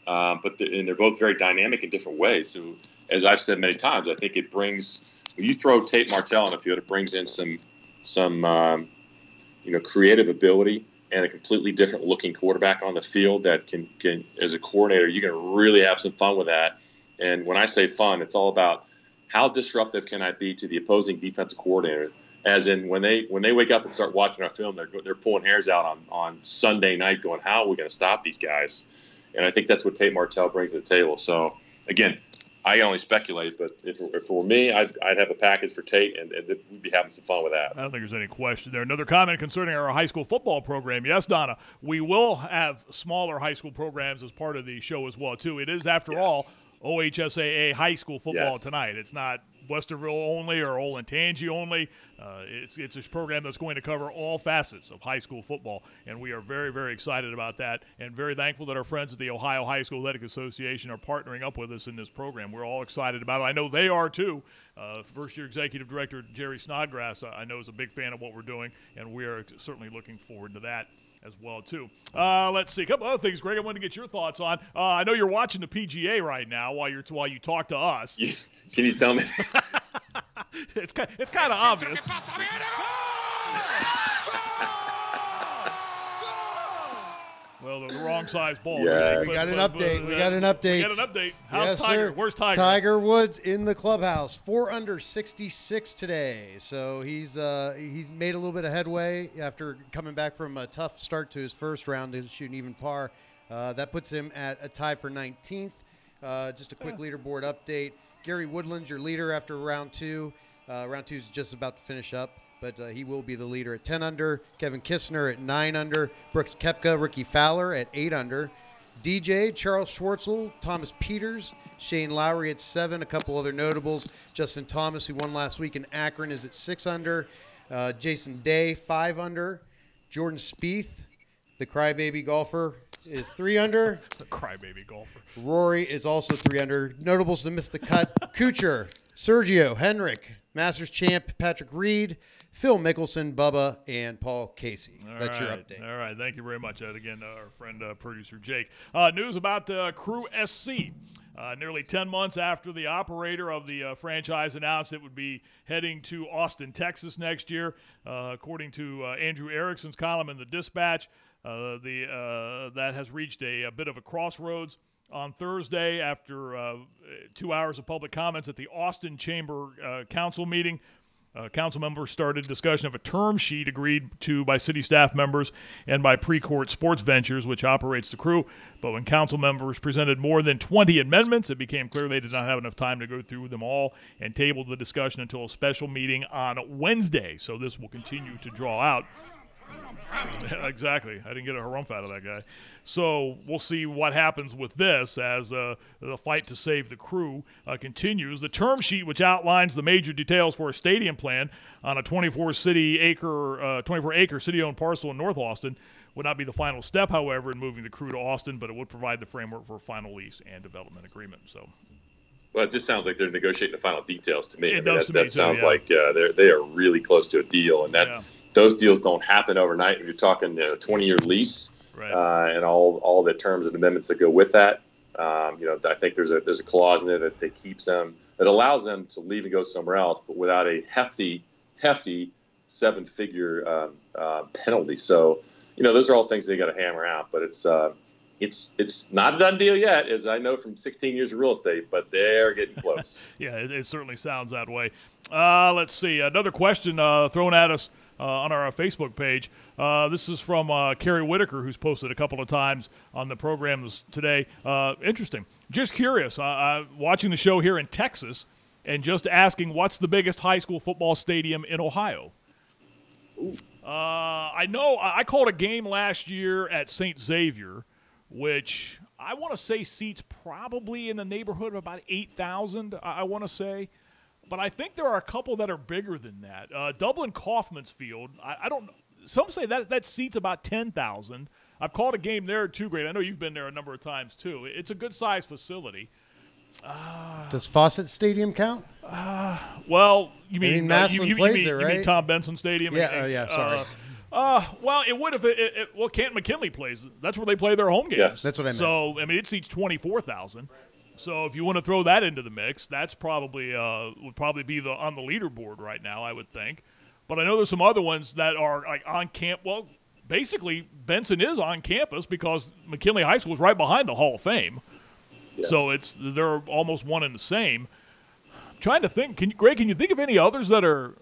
But they're both very dynamic in different ways. So, as I've said many times, I think it brings – when you throw Tate Martell on the field, it brings in some creative ability and a completely different looking quarterback on the field that can as a coordinator, you can really have some fun with that. And when I say fun, it's all about how disruptive can I be to the opposing defensive coordinator. As in, when they wake up and start watching our film, they're pulling hairs out on Sunday night, going, "How are we going to stop these guys?" And I think that's what Tate Martell brings to the table. So, again, I can only speculate, but if it were me, I'd have a package for Tate, and we'd be having some fun with that. I don't think there's any question there. Another comment concerning our high school football program. Yes, Donna, we will have smaller high school programs as part of the show as well, too. It is, after all, OHSAA high school football tonight. It's not Westerville only or Olentangy only. It's a program that's going to cover all facets of high school football, and we are very, very excited about that and very thankful that our friends at the Ohio High School Athletic Association are partnering up with us in this program. We're all excited about it. I know they are, too. First-year Executive Director Jerry Snodgrass, I know, is a big fan of what we're doing, and we are certainly looking forward to that as well, too. Let's see. A couple other things, Greg, I wanted to get your thoughts on. I know you're watching the PGA right now while you talk to us. Can you tell me? It's kind of obvious. Well, the wrong size ball. Yeah. We got an update. How's yes, Tiger? Sir. Where's Tiger? Tiger Woods in the clubhouse, 4 under 66 today. So he's made a little bit of headway after coming back from a tough start to his first round to shoot an even par. That puts him at a tie for 19th. Just a quick leaderboard update. Gary Woodland's your leader after round 2. Round 2 is just about to finish up, but he will be the leader at 10 under. Kevin Kistner at 9 under. Brooks Koepka, Ricky Fowler at 8 under. DJ, Charles Schwartzel, Thomas Peters, Shane Lowry at 7. A couple other notables. Justin Thomas, who won last week in Akron, is at 6 under. Jason Day, 5 under. Jordan Spieth, the crybaby golfer, is 3 under. The crybaby golfer. Rory is also 3 under. Notables to miss the cut: Kuchar, Sergio, Henrik, Masters champ Patrick Reed, Phil Mickelson, Bubba, and Paul Casey. That's your update. All right. Thank you very much. Again, our friend producer Jake. News about Crew SC. Nearly 10 months after the operator of the franchise announced it would be heading to Austin, Texas next year, according to Andrew Erickson's column in the Dispatch, that has reached a bit of a crossroads. on Thursday after 2 hours of public comments at the Austin Chamber Council meeting. Council members started discussion of a term sheet agreed to by city staff members and by Precourt Sports Ventures, which operates the crew. But when council members presented more than 20 amendments, it became clear they did not have enough time to go through them all and tabled the discussion until a special meeting on Wednesday. So this will continue to draw out. Exactly. I didn't get a harumph out of that guy. So we'll see what happens with this as the fight to save the crew continues. The term sheet, which outlines the major details for a stadium plan on a 24-acre city-owned parcel in North Austin, would not be the final step, however, in moving the crew to Austin, but it would provide the framework for a final lease and development agreement. So. Well, it just sounds like they're negotiating the final details to me. It does to me, that sounds like they are really close to a deal, and those deals don't happen overnight. You're talking 20-year lease, right. And all the terms and amendments that go with that. I think there's a clause in there that keeps them, that allows them to leave and go somewhere else, but without a hefty 7-figure penalty. So, those are all things they got to hammer out. But it's not a done deal yet, as I know from 16 years of real estate, but they're getting close. Yeah, it certainly sounds that way. Let's see. Another question thrown at us on our Facebook page. This is from Carrie Whitaker, who's posted a couple of times on the program today. Interesting. Just curious, watching the show here in Texas and just asking, what's the biggest high school football stadium in Ohio? I know I called a game last year at St. Xavier, which I want to say seats probably in the neighborhood of about 8,000, I want to say. But I think there are a couple that are bigger than that. Dublin Kaufman's Field, I don't know. Some say that seats about 10,000. I've called a game there too, Great. I know you've been there a number of times too. It's a good-sized facility. Does Fawcett Stadium count? Well, you mean Massillon plays there, right? You mean Tom Benson Stadium? Yeah, sorry. Well, it would if Canton McKinley plays. That's where they play their home games. Yes, that's what I meant. So, it seats 24,000. So if you want to throw that into the mix, that's probably would probably be on the leaderboard right now, I would think. But I know there's some other ones that are like on camp. Well, basically Benson is on campus because McKinley High School is right behind the Hall of Fame. Yes. So they're almost one and the same. I'm trying to think. Greg, can you think of any others that are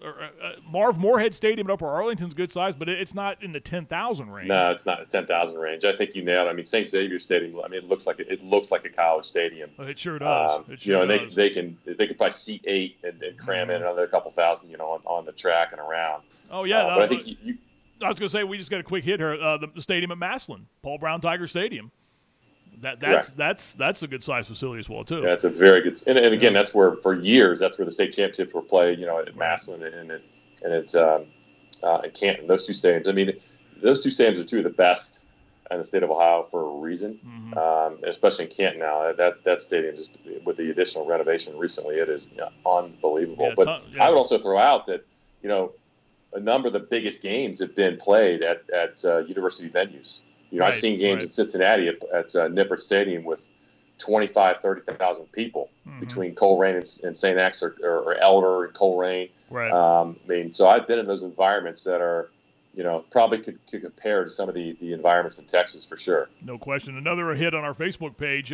Marv Moorhead Stadium in Upper Arlington's good size, but it's not in the 10,000 range. No, it's not 10,000 range. I think you nailed it. St. Xavier Stadium. It looks like a college stadium. It sure does. And they can probably seat 8 and cram in another couple thousand, on the track and around. Oh yeah, but I think I was going to say we just got a quick hit here. The stadium at Massillon, Paul Brown Tiger Stadium. That's a good size facility as well too. Yeah, it's a very good. And again, that's where for years that's where the state championships were played. At Massillon and at Canton. Those two stadiums. Those two stadiums are two of the best in the state of Ohio for a reason. Mm-hmm. Especially in Canton now. That stadium, just with the additional renovation recently, it is unbelievable. Yeah, I would also throw out that a number of the biggest games have been played at university venues. I've seen games in Cincinnati at Nippert Stadium with 30,000 people between Colerain and St. X or Elder and Colerain. Right. So I've been in those environments that are, probably could compare to some of the environments in Texas for sure. No question. Another hit on our Facebook page.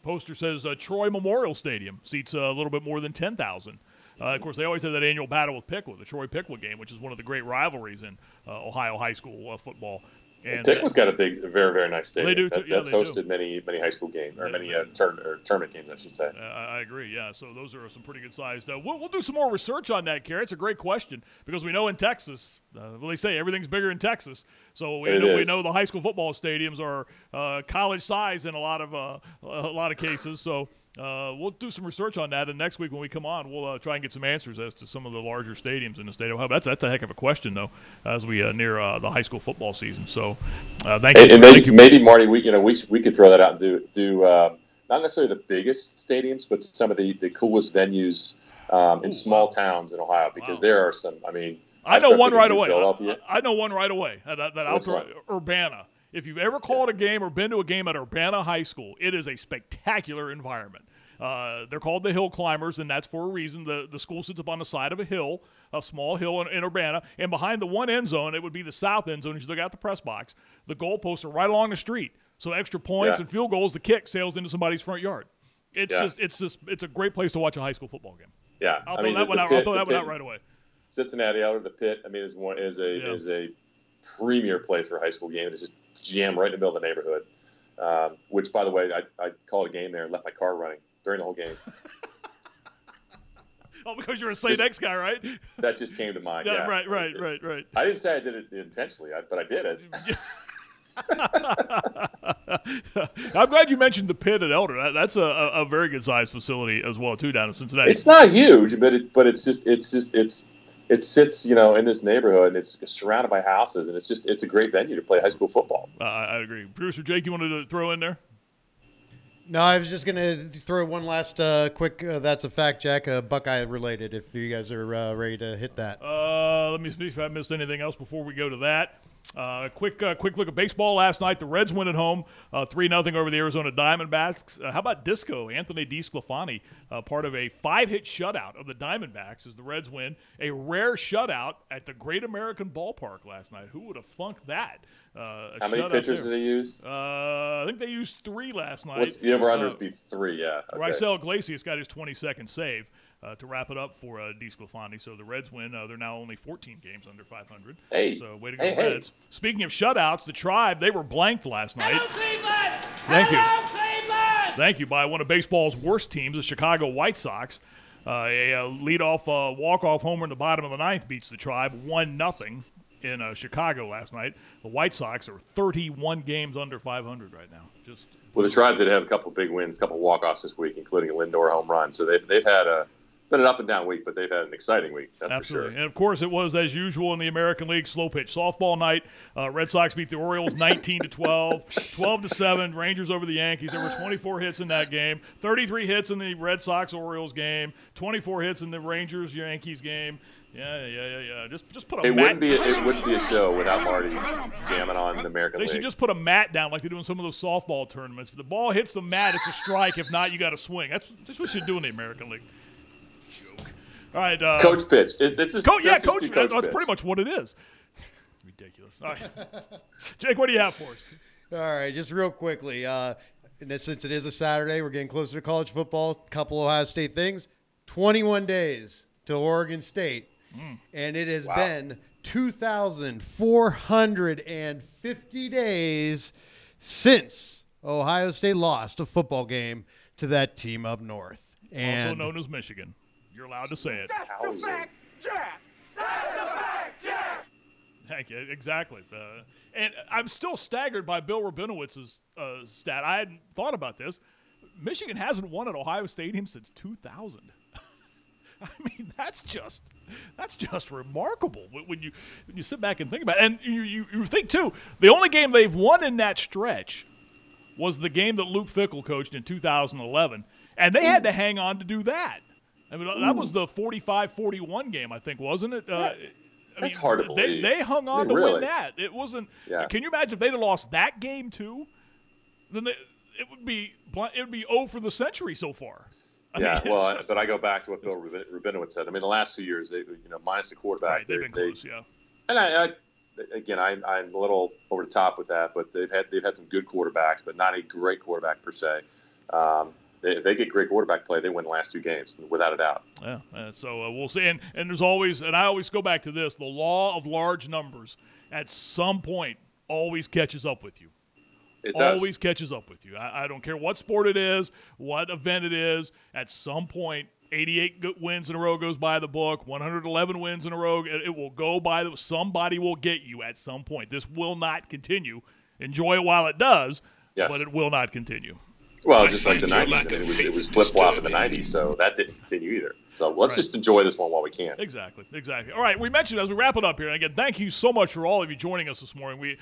Poster says Troy Memorial Stadium seats a little bit more than 10,000. Of course, they always have that annual battle with Piqua, the Troy-Piqua game, which is one of the great rivalries in Ohio high school football. And Piqua's got a very, very nice stadium. That's hosted many high school games, or many tournament games, I should say. I agree, yeah. So those are some pretty good sized. We'll do some more research on that, Kerry. It's a great question because we know in Texas, they say everything's bigger in Texas. So we know the high school football stadiums are college size in a lot of cases. So we'll do some research on that, and next week when we come on, we'll try and get some answers as to some of the larger stadiums in the state of Ohio. That's a heck of a question, though, as we near the high school football season. So, thank you. And maybe Marty, we could throw that out and do not necessarily the biggest stadiums, but some of the coolest venues in small towns in Ohio, because there are some. I know one right away. I know one right away. Urbana. If you've ever called a game or been to a game at Urbana High School, it is a spectacular environment. They're called the Hill Climbers, and that's for a reason. The school sits up on the side of a hill, a small hill in Urbana, and behind the one end zone, it would be the south end zone as you look out the press box. The goalposts are right along the street. So extra points and field goals, the kick sails into somebody's front yard. It's a great place to watch a high school football game. Yeah, I'll throw that one out right away. Cincinnati out of the Pit. I mean, is a premier place for a high school game. It's just jam right in the middle of the neighborhood. Which, by the way, I called a game there and left my car running during the whole game. Oh, because you're a St. X guy, right? That just came to mind. Yeah, right. I didn't say I did it intentionally, but I did it. I'm glad you mentioned the Pit at Elder. That's a very good sized facility as well, too, down in Cincinnati. It's not huge, but it sits, in this neighborhood, and it's surrounded by houses, and it's a great venue to play high school football. I agree. Producer Jake, you wanted to throw in there? No, I was just going to throw one last quick, that's a fact, Jack, Buckeye related, if you guys are ready to hit that. Let me see if I missed anything else before we go to that. Quick look at baseball last night. The Reds win at home, 3-0 over the Arizona Diamondbacks. How about Disco? Anthony DeSclafani, part of a 5-hit shutout of the Diamondbacks as the Reds win. A rare shutout at the Great American Ballpark last night. Who would have funked that? How many pitchers did they use? I think they used 3 last night. What's the over-under be 3, yeah. Okay. Raisel Iglesias got his 22nd save. To wrap it up for DeSclafani. So the Reds win. They're now only 14 games under 500. So way to go, Reds. Speaking of shutouts, the Tribe, they were blanked last night. Hello, Cleveland! Thank you. Hello, Cleveland! Thank you, by one of baseball's worst teams, the Chicago White Sox. A leadoff walk-off homer in the bottom of the ninth beats the Tribe 1-0 in Chicago last night. The White Sox are 31 games under 500 right now. Well, the Tribe did have a couple big wins, a couple walk-offs this week, including a Lindor home run. So they've had been an up and down week, but they've had an exciting week. That's Absolutely. for sure. And of course, it was as usual in the American League slow pitch softball night. Red Sox beat the Orioles 19-12, 12-7. Rangers over the Yankees. There were 24 hits in that game, 33 hits in the Red Sox Orioles game, 24 hits in the Rangers Yankees game. Yeah. Just put a mat. It wouldn't be a show without Marty jamming on the American League. They should just put a mat down like they do in some of those softball tournaments. If the ball hits the mat, it's a strike. If not, you got to swing. That's what you should do in the American League. Joke. All right. Coach pitch. It's just coach pitch. That's pretty much what it is. Ridiculous. All right. Jake, what do you have for us? All right, just real quickly. Since it is a Saturday, we're getting closer to college football. Couple Ohio State things. 21 days to Oregon State. And it has been 2,450 days since Ohio State lost a football game to that team up north. Also known as Michigan. You're allowed to say it. That's a fact, Jack! That's a fact, Jack! Thank you. Exactly. And I'm still staggered by Bill Rabinowitz's stat. I hadn't thought about this. Michigan hasn't won at Ohio Stadium since 2000. I mean, that's just remarkable when you sit back and think about it. And you think, too, the only game they've won in that stretch was the game that Luke Fickell coached in 2011, and they had to hang on to do that. I mean, that was the 45-41 game, I think, wasn't it? That's hard to believe. They hung on to win that. It wasn't. Yeah. Can you imagine if they'd have lost that game too? Then it would be 0 for the century so far. But I go back to what Bill Rabinowitz said. I mean, the last 2 years, minus the quarterback, right, they've been close, yeah. And I'm a little over the top with that, but they've had some good quarterbacks, but not a great quarterback per se. If they get great quarterback play, they win the last 2 games without a doubt. Yeah, so we'll see. And there's always, and I always go back to this: the law of large numbers at some point always catches up with you. It does. Always catches up with you. I don't care what sport it is, what event it is. At some point, 88 wins in a row goes by the book. 111 wins in a row, it will go by. Somebody will get you at some point. This will not continue. Enjoy it while it does, but it will not continue. Well, just like the 90s. It was flip-flop in the 90s, so that didn't continue either. So let's just enjoy this one while we can. Exactly. All right, we mentioned as we wrap it up here, and again, thank you so much for all of you joining us this morning. We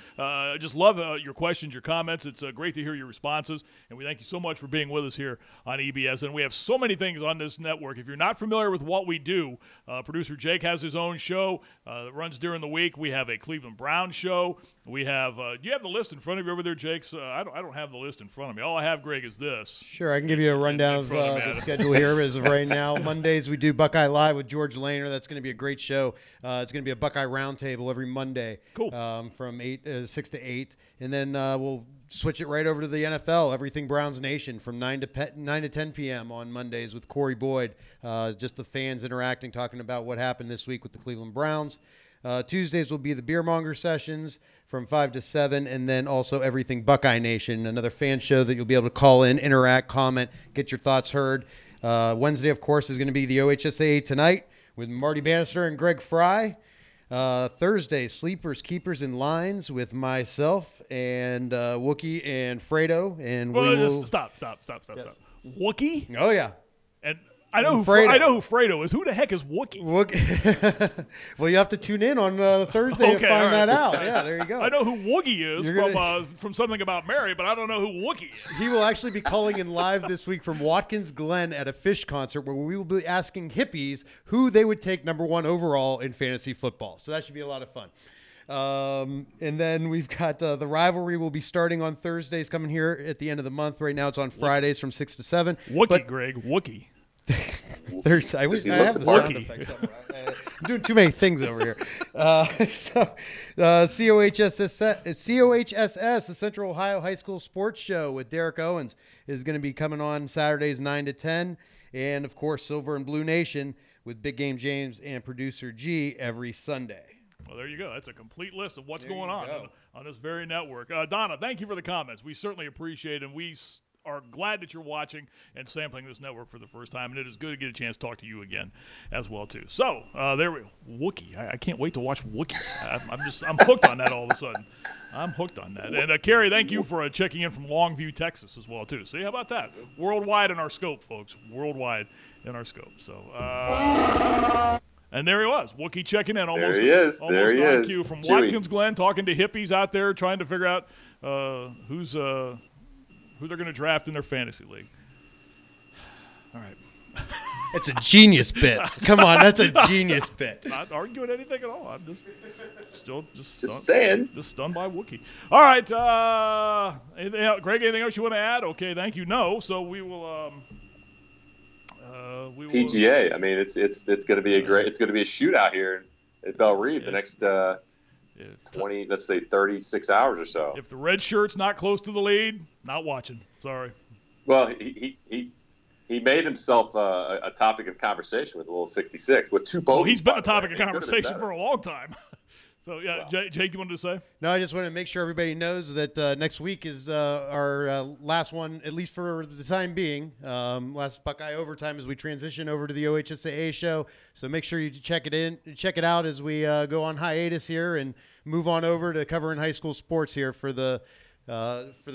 just love your questions, your comments. It's great to hear your responses, and we thank you so much for being with us here on EBS. And we have so many things on this network. If you're not familiar with what we do, producer Jake has his own show that runs during the week. We have a Cleveland Browns show. We have do you have the list in front of you over there, Jake? I don't have the list in front of me. All I have, Greg, is this. Sure, I can give you a rundown of the schedule here as of right now. Mondays Tuesdays, we do Buckeye Live with George Lehner. That's going to be a great show. It's going to be a Buckeye Roundtable every Monday. Cool. From 6 to 8. And then we'll switch it right over to the NFL, Everything Browns Nation, from 9 to 10 p.m. on Mondays with Corey Boyd. Just the fans interacting, talking about what happened this week with the Cleveland Browns. Tuesdays will be the Beermonger Sessions from 5 to 7, and then also Everything Buckeye Nation, another fan show that you'll be able to call in, interact, comment, get your thoughts heard. Wednesday, of course, is going to be the OHSAA Tonight with Marty Bannister and Greg Frey. Thursday, Sleepers, Keepers, and Lines with myself and Wookie and Fredo. And Stop. Wookie? Oh, yeah. And I know who Fredo is. Who the heck is Wookie? Well, you have to tune in on Thursday to find that out. Yeah, there you go. I know who Woogie is from Something About Mary, but I don't know who Wookie is. He will actually be calling in live this week from Watkins Glen at a Fish concert where we will be asking hippies who they would take #1 overall in fantasy football. So that should be a lot of fun. And then we've got the rivalry will be starting on Thursdays, coming here at the end of the month. Right now it's on Fridays from 6 to 7. Greg, Wookie. I have the sound effects somewhere. I'm doing too many things over here. COHSS, the Central Ohio High School Sports Show with Derek Owens, is going to be coming on Saturdays 9 to 10. And, of course, Silver and Blue Nation with Big Game James and Producer G every Sunday. Well, there you go. That's a complete list of what's going on this very network. Donna, thank you for the comments. We certainly appreciate it, and we are glad that you're watching and sampling this network for the first time, and it is good to get a chance to talk to you again as well too. So there we go. Wookie. I can't wait to watch Wookie. I'm hooked on that all of a sudden. I'm hooked on that. And Carrie, thank you for checking in from Longview, Texas as well too. See, how about that? Worldwide in our scope, folks. Worldwide in our scope. So and there he was, Wookie checking in. Almost, there he is. There he is. Cue from Watkins Glen, talking to hippies out there, trying to figure out who they're going to draft in their fantasy league. All right. It's a genius bit. Come on, that's a genius bit. Not arguing anything at all. I'm just saying. Just stunned by Wookie. All right. Greg, anything else you want to add? Okay, thank you. No. So we will. PGA. I mean, it's going to be it's going to be a shootout here at Belle Reve the next 20, let's say 36 hours or so. If the red shirt's not close to the lead, not watching. Sorry. Well, he made himself a topic of conversation with the little 66 with 2 bogeys. Well, he's been a topic of conversation for a long time. So, yeah, wow. Jake, you wanted to say? No, I just want to make sure everybody knows that next week is our last one, at least for the time being. Last Buckeye Overtime as we transition over to the OHSAA show. So make sure you check it out as we go on hiatus here and move on over to covering high school sports here for the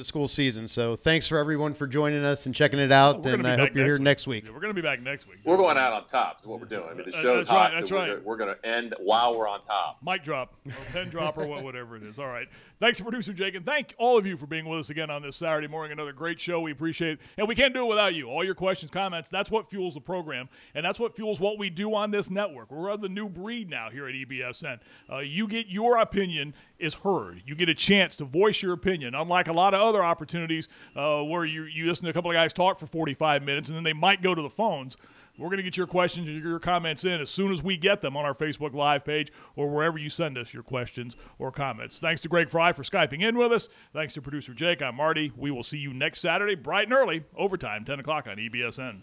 school season. So thanks for everyone for joining us and checking it out, and I hope you're here next week. Yeah, we're going to be back next week. We're going out on top is what we're doing. I mean, the show's hot, so we're going to end while we're on top. Mic drop, or pen drop, or whatever it is. All right. Thanks to Producer Jake, and thank all of you for being with us again on this Saturday morning. Another great show. We appreciate it, and we can't do it without you. All your questions, comments, that's what fuels the program, and that's what fuels what we do on this network. We're of the new breed now here at EBSN. You get your opinion is heard. You get a chance to voice your opinion, unlike a lot of other opportunities where you listen to a couple of guys talk for 45 minutes and then they might go to the phones. We're going to get your questions and your comments in as soon as we get them on our Facebook Live page or wherever you send us your questions or comments. Thanks to Greg Frey for Skyping in with us. Thanks to Producer Jake. I'm Marty. We will see you next Saturday, bright and early, overtime, 10 o'clock on EBSN.